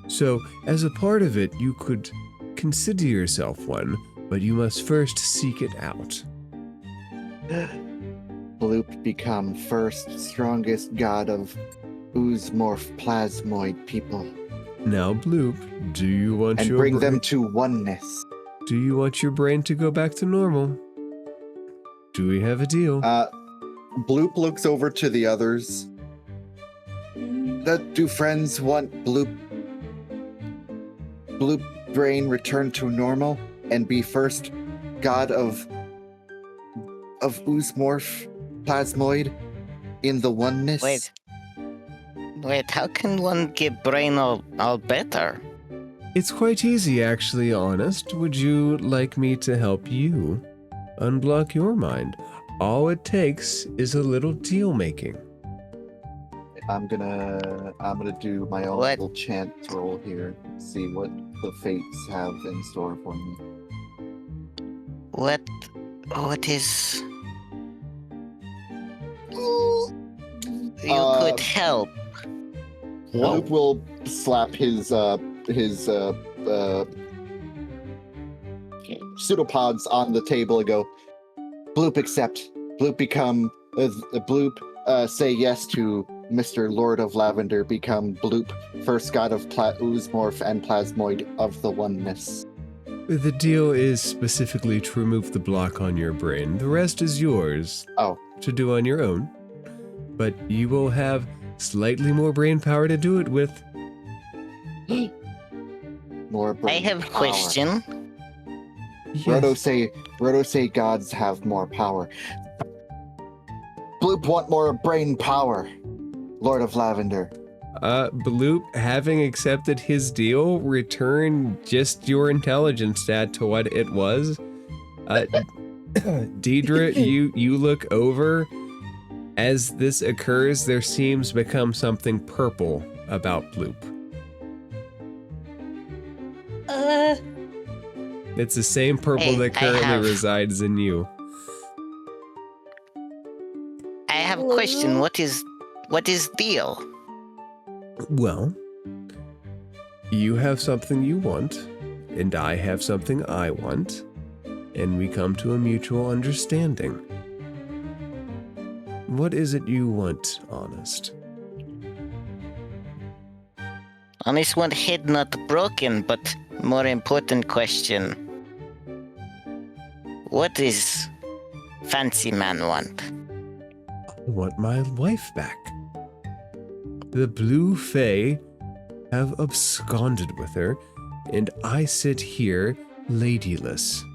So, as a part of it, you could consider yourself one, but you must first seek it out. Bloop become first strongest god of Oozmorph plasmoid people. Now, Bloop, do you want And your bring them to oneness. Do you want your brain to go back to normal? Do we have a deal? Bloop looks over to the others. Do friends want Bloop brain return to normal and be first god of Oozmorph plasmoid in the oneness? Wait, how can one get brain all better? It's quite easy, actually, honest. Would you like me to help you unblock your mind? All it takes is a little deal making. I'm gonna do my own little chant roll here. See what the fates have in store for me. What is You could help. Bloop will slap his pseudopods on the table and go, Bloop accept. Bloop become Bloop say yes to Mr. Lord of Lavender, become Bloop, first god of Oozemorph and Plasmoid of the Oneness. The deal is specifically to remove the block on your brain. The rest is yours to do on your own. But you will have slightly more brain power to do it with. More brain I have a power. question. Yes. Roto say gods have more power. Bloop want more brain power. Lord of Lavender. Bloop, having accepted his deal, return just your intelligence stat to what it was. Deidre, you look over. As this occurs, there seems to become something purple about Bloop. It's the same purple that currently resides in you. I have a question. What is deal? Well, you have something you want, and I have something I want, and we come to a mutual understanding. What is it you want, Honest? Honest want head not broken, but more important question. What is Fancy Man want? I want my wife back. The Blue Fae have absconded with her, and I sit here ladyless.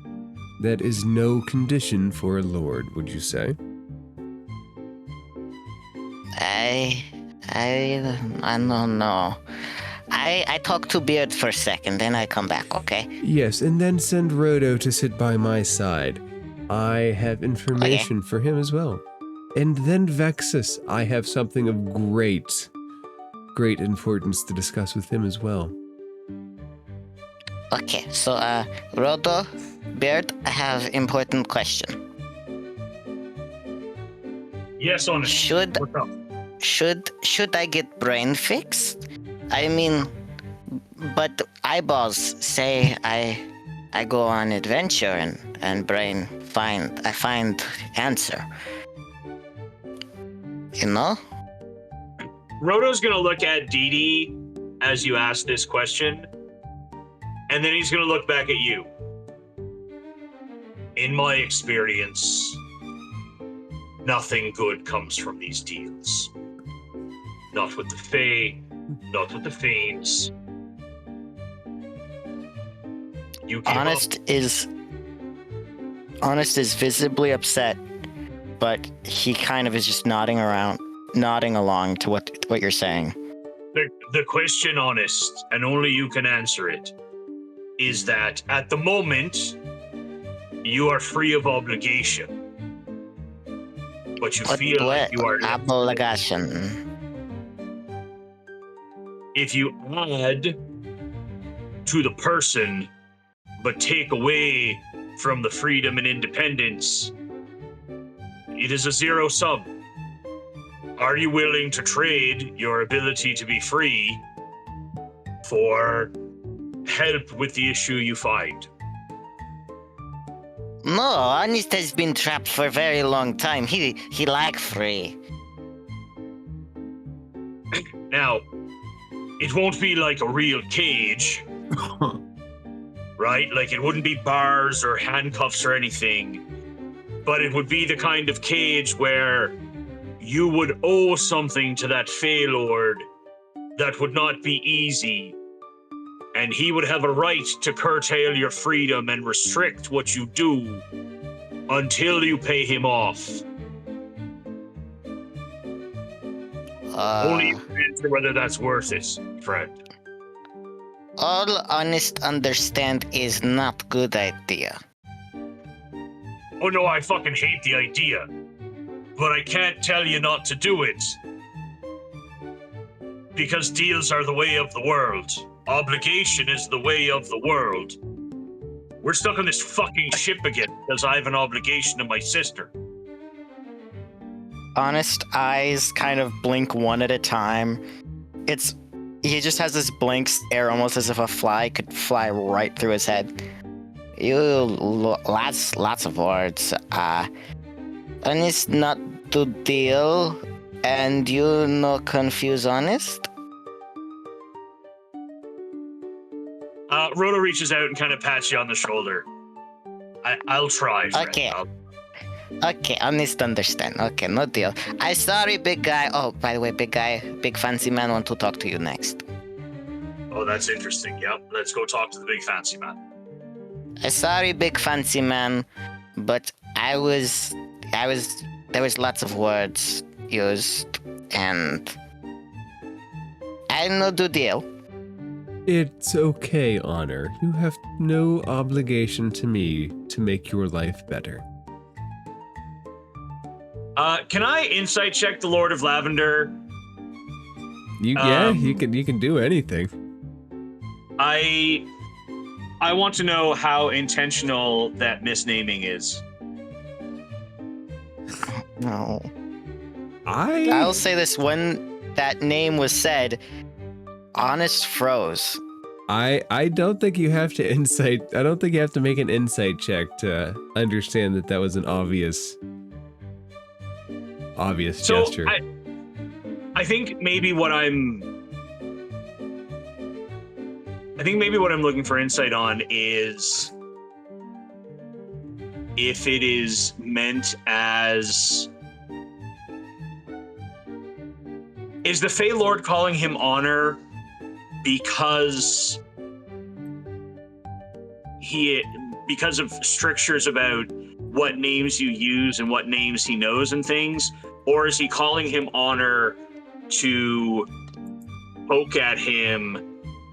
That is no condition for a lord, would you say? I don't know. I talk to Beard for a second, then I come back, okay? Yes, and then send Roto to sit by my side. I have information for him as well. And then Vexus, I have something of great importance to discuss with him as well. Okay, so Roto, Beard, I have important question. Yes, Honest. Should I get brain fixed? I mean, but eyeballs say I go on adventure and brain I find answer. You know? Roto's gonna look at Dee Dee as you ask this question, and then he's gonna look back at you. In my experience, nothing good comes from these deals. Not with the Fae, not with the Fiends. You give Honest up. is visibly upset, but he kind of is just nodding along to what you're saying. The question, Honest, and only you can answer it, is that at the moment, you are free of obligation. But you feel like you are... Obligation. If you add to the person, but take away from the freedom and independence, it is a zero sum. Are you willing to trade your ability to be free for help with the issue you find? No, Honest has been trapped for a very long time. He like free. Now, it won't be like a real cage, right? Like, it wouldn't be bars or handcuffs or anything, but it would be the kind of cage where you would owe something to that Fey Lord that would not be easy, and he would have a right to curtail your freedom and restrict what you do until you pay him off. Only you can answer whether that's worth it, friend. All Honest understand is not good idea. Oh no, I fucking hate the idea. But I can't tell you not to do it. Because deals are the way of the world. Obligation is the way of the world. We're stuck on this fucking ship again because I have an obligation to my sister. Honest eyes kind of blink one at a time. He just has this blank stare, almost as if a fly could fly right through his head. Lots of words. Honest not to deal, and you no confuse honest? Rhoda reaches out and kind of pats you on the shoulder. I'll try. Friend. Okay. Okay, honest understand. Okay, no deal. I'm sorry, big guy. Oh, by the way, big guy, big fancy man want to talk to you next. Oh, that's interesting. Yep, let's go talk to the big fancy man. Sorry, big fancy man, but there was lots of words used, and I no do deal. It's okay, Honor. You have no obligation to me to make your life better. Can I insight check the Lord of Lavender? You can do anything. I want to know how intentional that misnaming is. No. I'll say this: when that name was said, Honest froze. I don't think you have to insight. I don't think you have to make an insight check to understand that was an obvious gesture. I think maybe what I'm looking for insight on is if it is meant as... Is the Fey Lord calling him Honor because of strictures about what names you use and what names he knows and things? Or is he calling him Honor to poke at him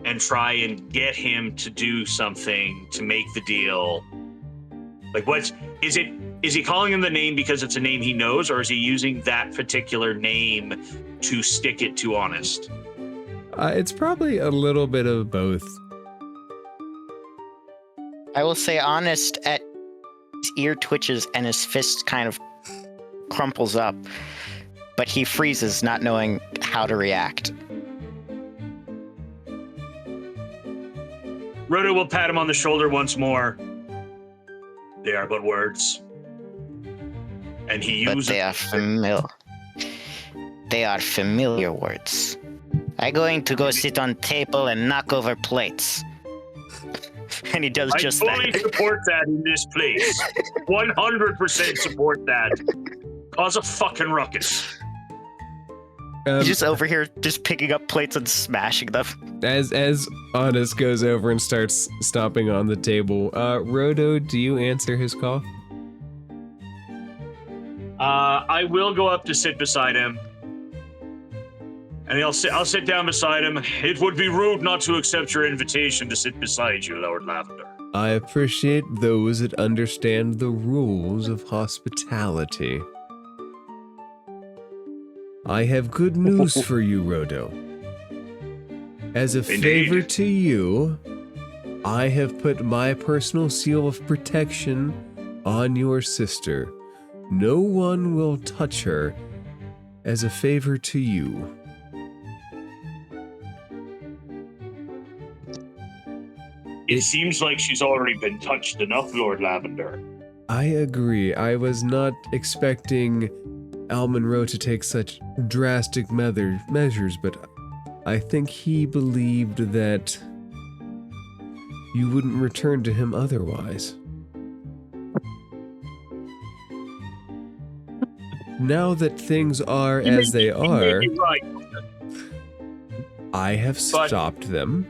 and try and get him to do something to make the deal? Like, is he calling him the name because it's a name he knows, or is he using that particular name to stick it to Honest? It's probably a little bit of both. I will say Honest, his ear twitches and his fist kind of crumples up, but he freezes, not knowing how to react. Rhoda will pat him on the shoulder once more. They are but words. And he uses... But they are familiar words. I'm going to go sit on table and knock over plates. And he does just that. I fully support that in this place. 100% support that. Cause a fucking ruckus. He's just over here, just picking up plates and smashing them. As Honest goes over and starts stomping on the table, Rodo, do you answer his call? I will go up to sit beside him. And I'll sit down beside him. It would be rude not to accept your invitation to sit beside you, Lord Lavender. I appreciate those that understand the rules of hospitality. I have good news for you, Rodo. As a favor to you, I have put my personal seal of protection on your sister. No one will touch her as a favor to you. It seems like she's already been touched enough, Lord Lavender. I agree. I was not expecting Al Monroe to take such drastic measures, but I think he believed that you wouldn't return to him otherwise. Now that things are as they are, I have stopped them,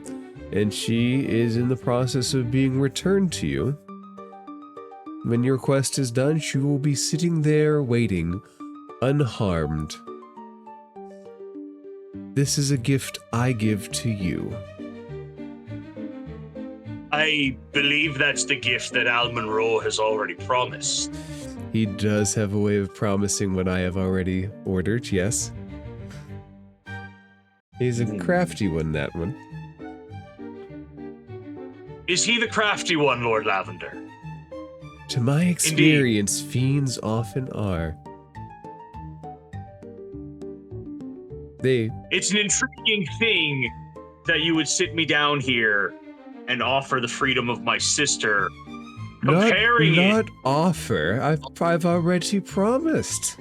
and she is in the process of being returned to you. When your quest is done, she will be sitting there waiting, unharmed. This is a gift I give to you. I believe that's the gift that Al Monroe has already promised. He does have a way of promising what I have already ordered, yes. He's a crafty one, that one. Is he the crafty one, Lord Lavender? To my experience, fiends often are. It's an intriguing thing that you would sit me down here and offer the freedom of my sister. Comparing not offer. I've already promised.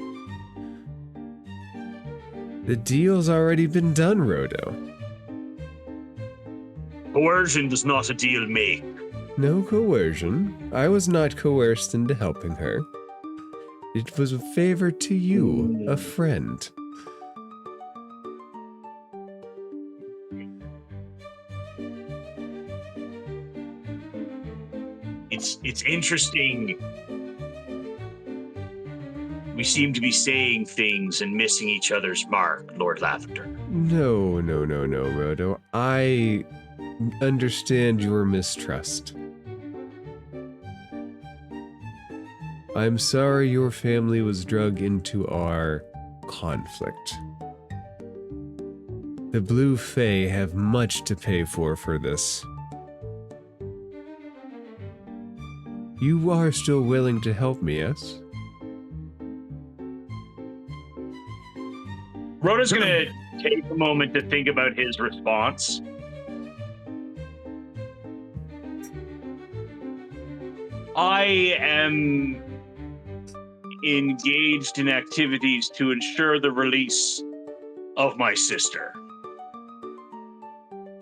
The deal's already been done, Rodo. Coercion does not a deal make. No coercion. I was not coerced into helping her. It was a favor to you, a friend. It's interesting. We seem to be saying things and missing each other's mark, Lord Lavender. No, Rodo. I understand your mistrust. I'm sorry your family was dragged into our conflict. The Blue Fae have much to pay for this. You are still willing to help me, yes? Rhoda's gonna take a moment to think about his response. I am engaged in activities to ensure the release of my sister.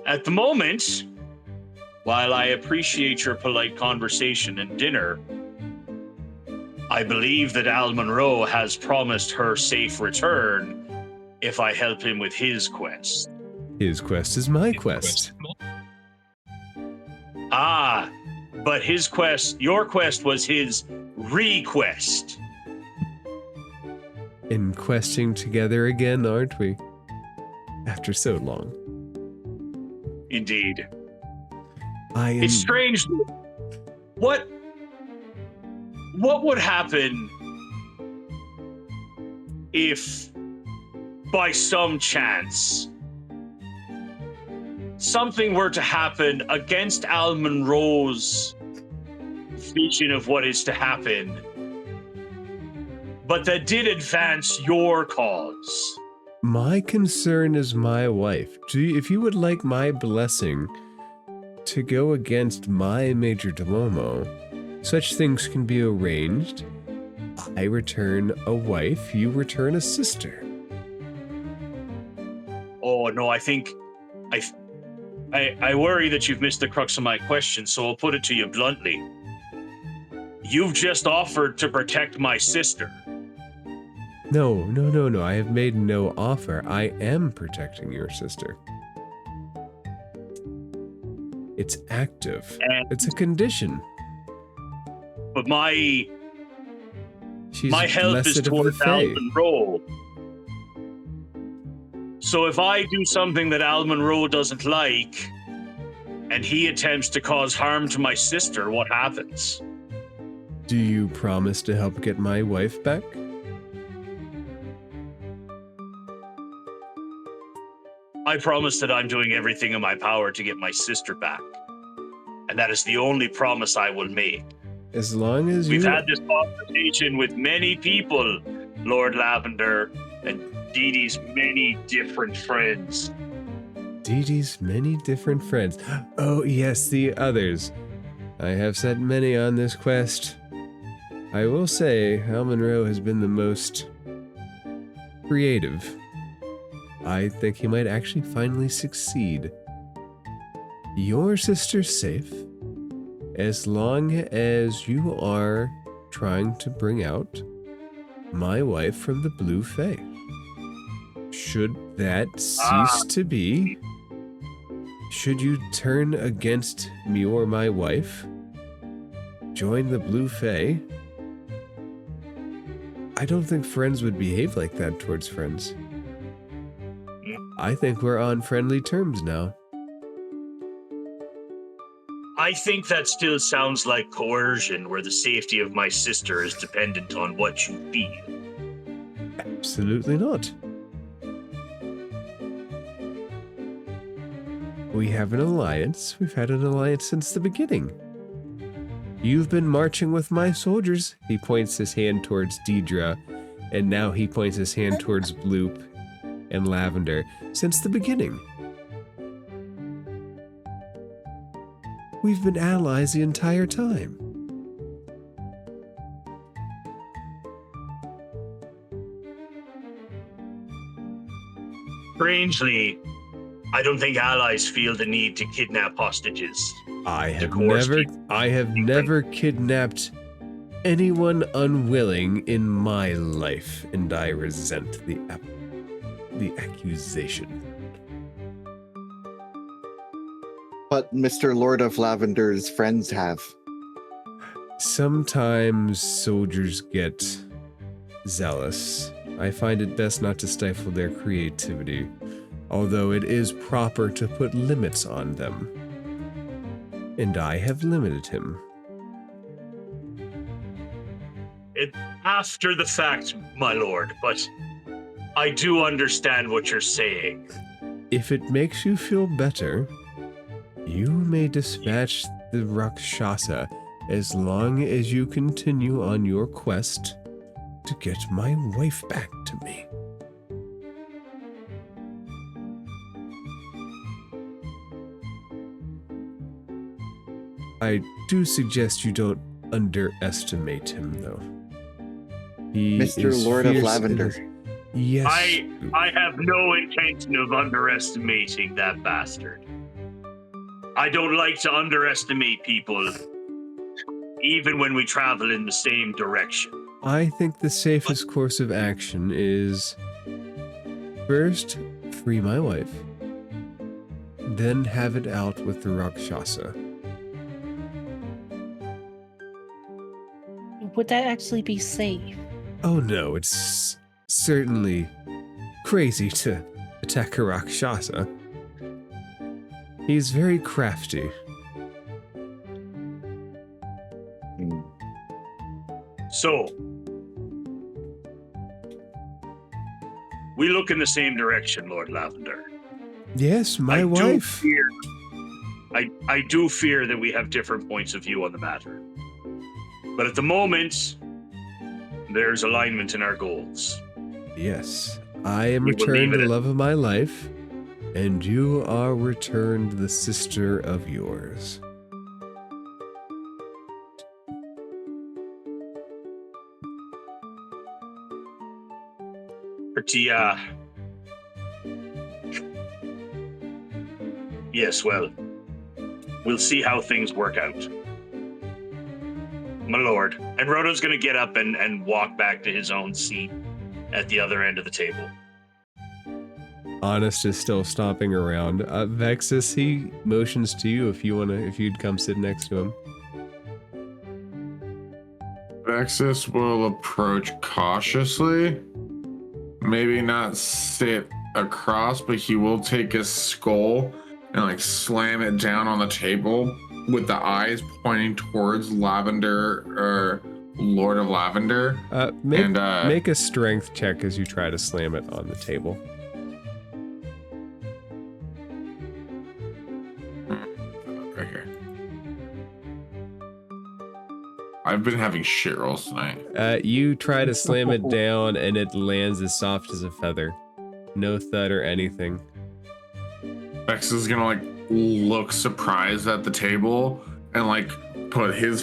At the moment, while I appreciate your polite conversation and dinner, I believe that Al Monroe has promised her safe return if I help him with his quest. His quest is my quest. Ah, but his quest, your quest was his request. In questing together again, aren't we? After so long. Indeed. It's strange. What would happen if, by some chance, something were to happen against Al Monroe's vision of what is to happen, but that did advance your cause? My concern is my wife. If you would like my blessing to go against my major domo, such things can be arranged. I return a wife, you return a sister. Oh no, I think I worry that you've missed the crux of my question, so I'll put it to you bluntly. You've just offered to protect my sister. No. I have made no offer. I am protecting your sister. It's active. It's a condition. But my She's help is towards Al Monroe. So if I do something that Al Monroe doesn't like, and he attempts to cause harm to my sister, what happens? Do you promise to help get my wife back? I promise that I'm doing everything in my power to get my sister back. And that is the only promise I will make. As long as We've had this conversation with many people, Lord Lavender, and Dee Dee's many different friends. Dee Dee's many different friends. Oh, yes, the others. I have sent many on this quest. I will say, Al Monroe has been the most creative. I think he might actually finally succeed. Your sister's safe, as long as you are trying to bring out my wife from the Blue Fae. Should that cease to be, should you turn against me or my wife, join the Blue Fae, I don't think friends would behave like that towards friends. I think we're on friendly terms now. I think that still sounds like coercion, where the safety of my sister is dependent on what you feel. Absolutely not. We have an alliance. We've had an alliance since the beginning. You've been marching with my soldiers. He points his hand towards Deidre, and now he points his hand towards Bloop. and Lavender since the beginning. We've been allies the entire time. Strangely, I don't think allies feel the need to kidnap hostages. I have coerce never people. kidnapped anyone unwilling in my life, and I resent the accusation. But Mr. Lord of Lavender's friends have. Sometimes soldiers get zealous. I find it best not to stifle their creativity, although it is proper to put limits on them. And I have limited him. After the fact, my lord, but I do understand what you're saying. If it makes you feel better, you may dispatch the Rakshasa as long as you continue on your quest to get my wife back to me. I do suggest you don't underestimate him, though. He Mr. is Lord of fierce Lavender. and- Yes. I have no intention of underestimating that bastard. I don't like to underestimate people, even when we travel in the same direction. I think the safest course of action is first free my wife, then have it out with the Rakshasa. Would that actually be safe? Oh no, it's certainly crazy to attack a Rakshasa. He's very crafty. So, we look in the same direction, Lord Lavender. Yes, my wife. I do fear that we have different points of view on the matter. But at the moment, there's alignment in our goals. Yes, I am We will returned leave it the at- love of my life, and you are returned the sister of yours. Pretty, yes, well, we'll see how things work out. My lord. And Roto's gonna get up and walk back to his own seat at the other end of the table. Honest is still stomping around. Vexus, he motions to you if you'd come sit next to him. Vexus will approach cautiously. Maybe not sit across, but he will take his skull and like slam it down on the table with the eyes pointing towards Lavender or Lord of Lavender. Make a strength check as you try to slam it on the table. Right here. I've been having shit rolls tonight. You try to slam it down and it lands as soft as a feather. No thud or anything. Vex is gonna like look surprised at the table and like put his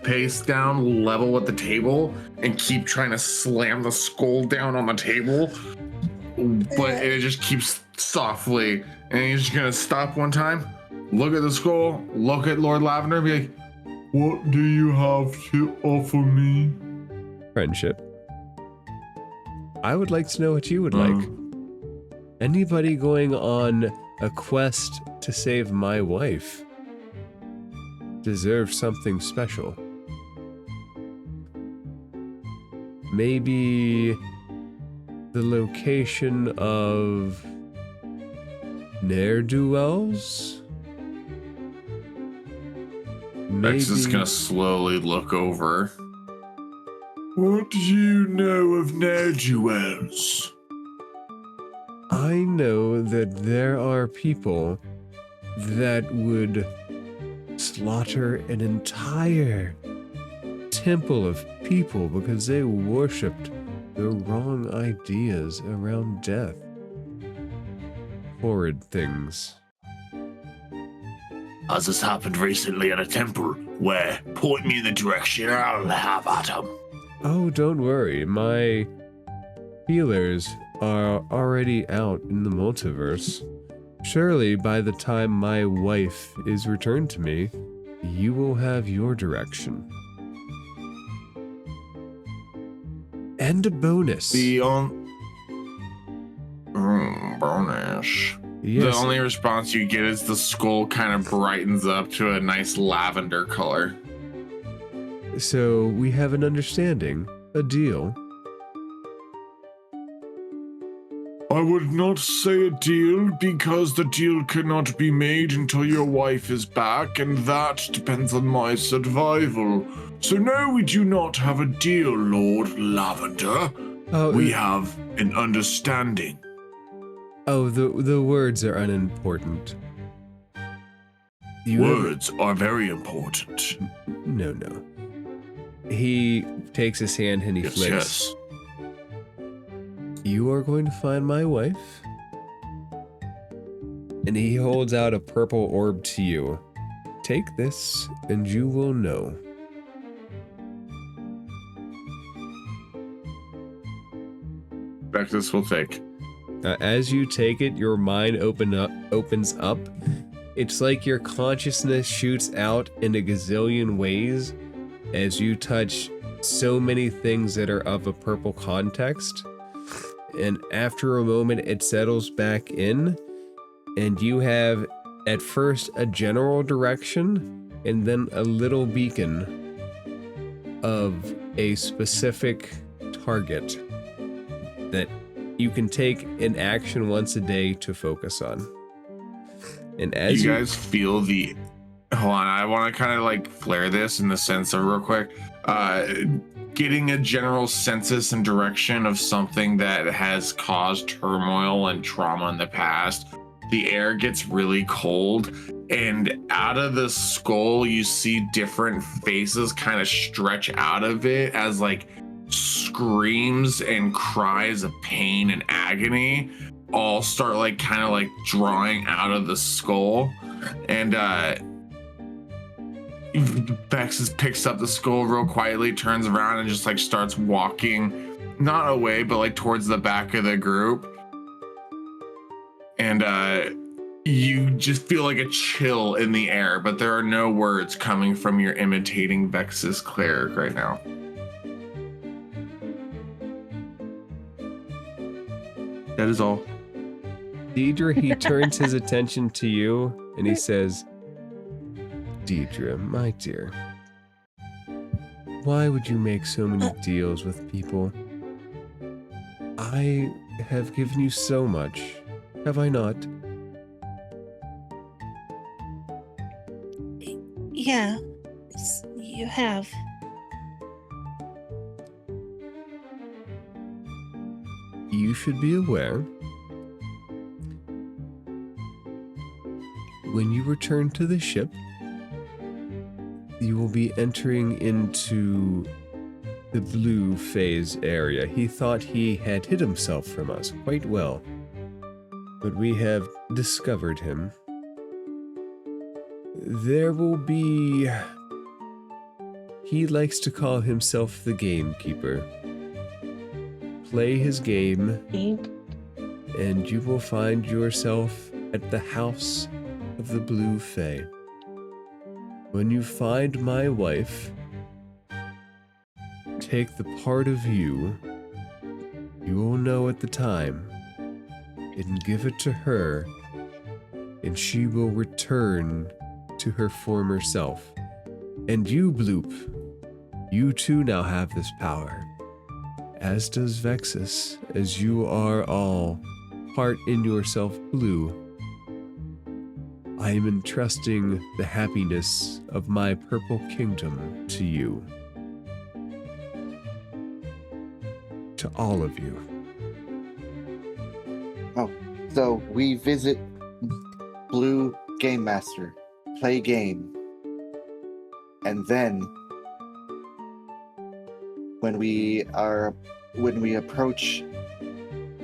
face down level with the table and keep trying to slam the skull down on the table, but it just keeps softly, and he's just gonna stop one time, look at the skull, look at Lord Lavender, and be like, "What do you have to offer me?" Friendship. I would like to know what you would like. Anybody going on a quest to save my wife deserves something special. Maybe the location of ne'er-do-wells? Vex is gonna slowly look over. What do you know of ne'er-do-wells? I know that there are people that would slaughter an entire temple of people because they worshipped the wrong ideas around death. horrid things. Has this happened recently at a temple? Where? Point me in the direction and I'll have at 'em. Oh, don't worry. My healers are already out in the multiverse. Surely by the time my wife is returned to me, you will have your direction. And a bonus. Bonus. Yes. The only response you get is the skull kind of brightens up to a nice lavender color. So we have an understanding, a deal. I would not say a deal because the deal cannot be made until your wife is back, and that depends on my survival. So no, we do not have a deal, Lord Lavender. We have an understanding. Oh, the words are unimportant. Words are very important. No. He takes his hand and he flicks. Yes. You are going to find my wife. And he holds out a purple orb to you. Take this and you will know. Vexus will take. As you take it, your mind opens up. It's like your consciousness shoots out in a gazillion ways as you touch so many things that are of a purple context. And after a moment, it settles back in, and you have at first a general direction and then a little beacon of a specific target that you can take an action once a day to focus on. And as you guys feel the... Hold on, I want to kind of like flare this in the sense of real quick. Getting a general census and direction of something that has caused turmoil and trauma in the past. The air gets really cold, and out of the skull, you see different faces kind of stretch out of it as like screams and cries of pain and agony all start like kind of like drawing out of the skull. And Vex picks up the skull real quietly, turns around and just like starts walking, not away, but like towards the back of the group. And you just feel like a chill in the air, but there are no words coming from your imitating Vex's cleric right now. That is all. Deidre, he turns his attention to you and he says, Deidre, my dear, why would you make so many deals with people? I have given you so much, have I not? Yeah, you have. You should be aware, when you return to the ship, you will be entering into the blue phase area. He thought he had hid himself from us quite well, but we have discovered him. There will be... He likes to call himself the gamekeeper. Play his game, and you will find yourself at the house of the Blue Fae. When you find my wife, take the part of you will know at the time, and give it to her, and she will return to her former self. And you, Bloop, you too now have this power, as does Vexus, as you are all part in yourself blue. I am entrusting the happiness of my purple kingdom to you. To all of you. Oh, so we visit Blue Game Master, play game, and then when we approach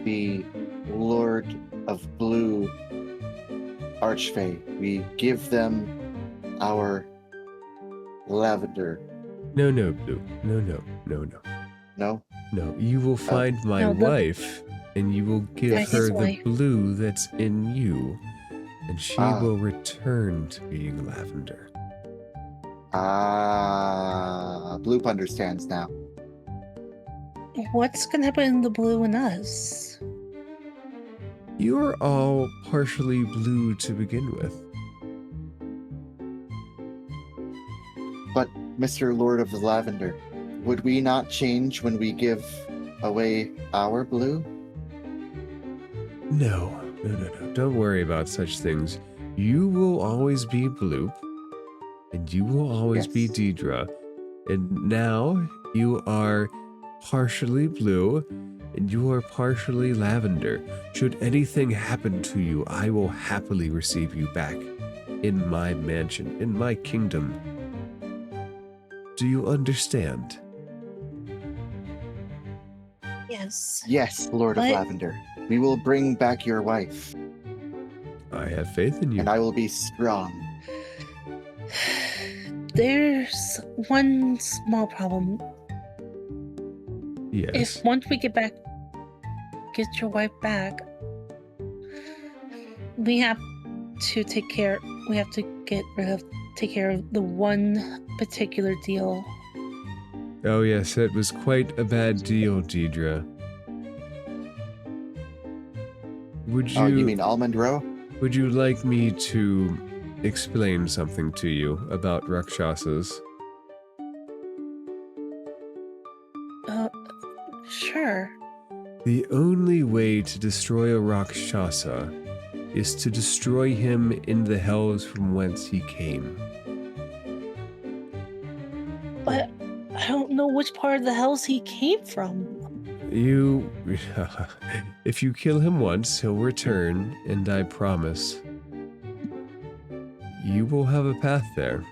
the Lord of blue archfey. We give them our lavender. No, Blue. No. No? No, you will find my No, wife, and you will give That's her his the wife. blue that's in you, and she Ah. will return to being lavender. Bloop understands now. What's gonna happen in the blue and us? You're all partially blue to begin with. But, Mr. Lord of Lavender, would we not change when we give away our blue? No. Don't worry about such things. You will always be Bloop, and you will always be Yes. Deidre. And now you are partially blue, and you are partially lavender. Should anything happen to you, I will happily receive you back in my mansion, in my kingdom. Do you understand? Yes. Yes, Lord of But- Lavender. We will bring back your wife, I have faith in you. and I will be strong. There's one small problem. Yes. If once we get your wife back, we have to take care of the one particular deal. Oh yes, it was quite a bad deal, Deidre. Would you, Oh, you mean Almond Row? would you like me to explain something to you about Rakshasas? Sure. The only way to destroy a Rakshasa is to destroy him in the hells from whence he came. But I don't know which part of the hells he came from. You... if you kill him once, he'll return, and I promise, you will have a path there.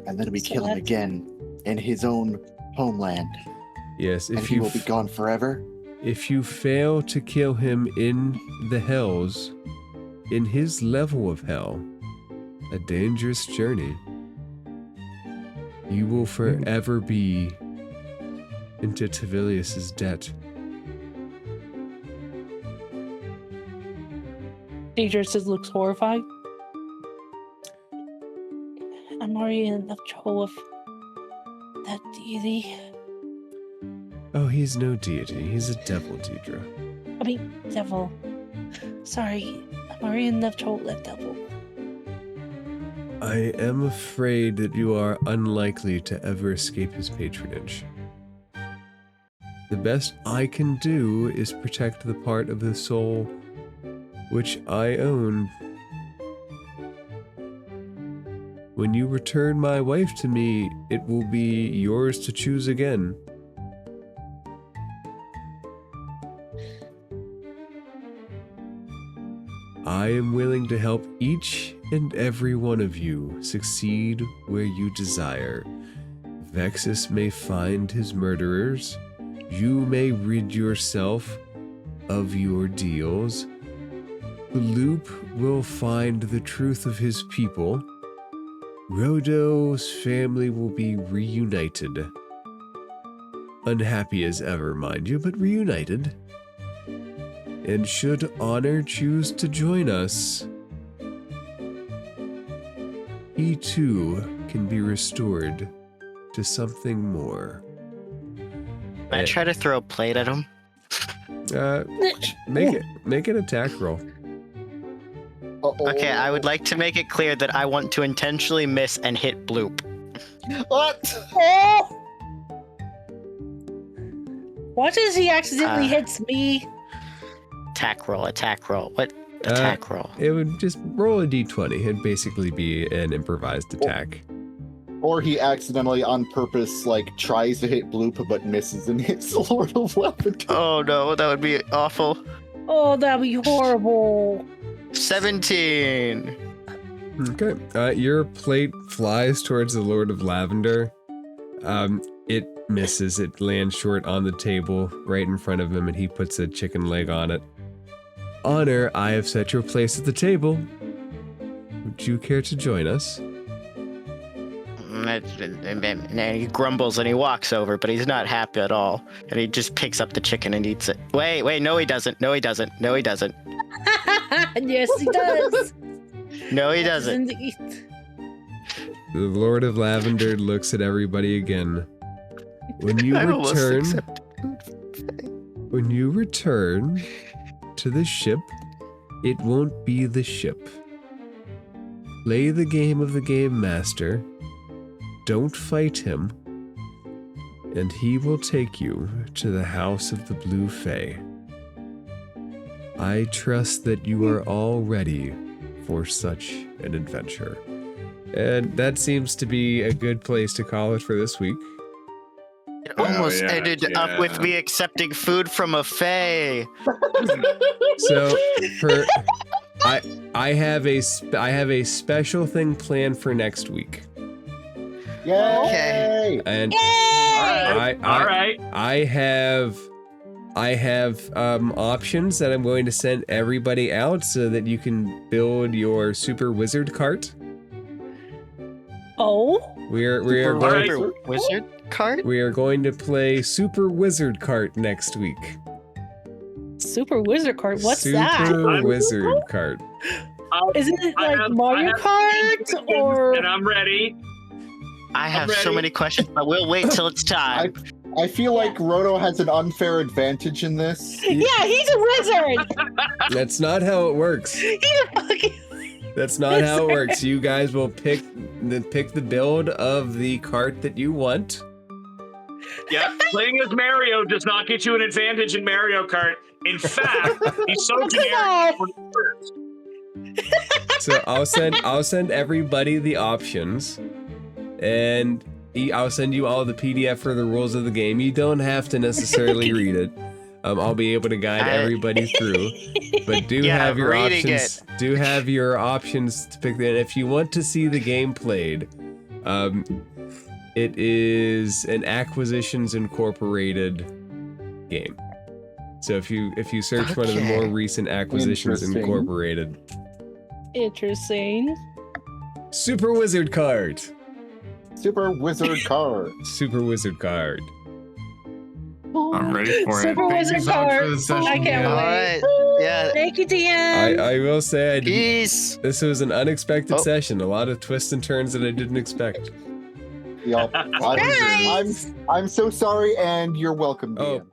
And then we So kill him that's- again in his own homeland. Yes, And if he you will be gone forever. if you fail to kill him in the hells, in his level of hell, a dangerous journey, you will forever be into Tavilius's debt. Deidre just looks horrified. I'm already in enough trouble with that deity. Oh, he's no deity. He's a devil, Deidre. I mean, devil. Sorry, I'm already in enough trouble with that devil. I am afraid that you are unlikely to ever escape his patronage. The best I can do is protect the part of the soul which I own. When you return my wife to me, it will be yours to choose again. I am willing to help each and every one of you succeed where you desire. Vexus may find his murderers. You may rid yourself of your deals. Bloop will find the truth of his people. Rodo's family will be reunited. Unhappy as ever, mind you, but reunited. And should honor choose to join us, he too can be restored to something more. Can I try to throw a plate at him? Make an attack roll. Okay, I would like to make it clear that I want to intentionally miss and hit Bloop. What? Oh! Watch as he accidentally hits me. Attack roll, attack roll. What? Attack roll. It would just roll a d20. It'd basically be an improvised attack. Or he accidentally, on purpose, like, tries to hit Bloop but misses and hits the Lord of Lavender. Oh no, that would be awful. Oh, that'd be horrible. 17. Okay. Your plate flies towards the Lord of Lavender. It misses. It lands short on the table right in front of him, and he puts a chicken leg on it. Honor, I have set your place at the table. Would you care to join us? And he grumbles and he walks over, but he's not happy at all. And he just picks up the chicken and eats it. Wait, no he doesn't. No he doesn't. No he doesn't. Yes, he does. No he doesn't. Indeed. The Lord of Lavender looks at everybody again. When you return to the ship, it won't be the ship. Play the game of the Game Master. Don't fight him. And he will take you to the House of the Blue Fae. I trust that you are all ready for such an adventure. And that seems to be a good place to call it for this week. It almost ended up with me accepting food from a fae. So, I have a special thing planned for next week. Yay! Okay. And All right. I have options that I'm going to send everybody out so that you can build your super wizard cart. Oh? We are Super going wizard card? we are going to play super wizard cart next week. Super Wizard Card? What's super that? Super wizard cart. Isn't it I like have- Mario I have Kart or? And I'm ready. I have so ready. many questions, but we'll wait till it's time. I feel like Roto has an unfair advantage in this. Yeah, he's a wizard. That's not how it works. He's a fucking. That's not how it works. You guys will pick the build of the cart that you want. Yeah, playing as Mario does not get you an advantage in Mario Kart. In fact, he's so generic. So I'll send everybody the options, and I'll send you all the PDF for the rules of the game. You don't have to necessarily read it. I'll be able to guide everybody through, but do have your options. Do have your options to pick. And if you want to see the game played, it is an Acquisitions Incorporated game. So if you search one of the more recent Acquisitions Incorporated. Interesting. Super Wizard Card. Super Wizard Card. Super Wizard Card. I'm ready for it. Super Thank Wizard you so much Card. for the session. I can't All wait. right. Yeah. Thank you, DM. I will say Peace. this was an unexpected session. A lot of twists and turns that I didn't expect. Yup. I'm so sorry, and you're welcome, DM. Oh,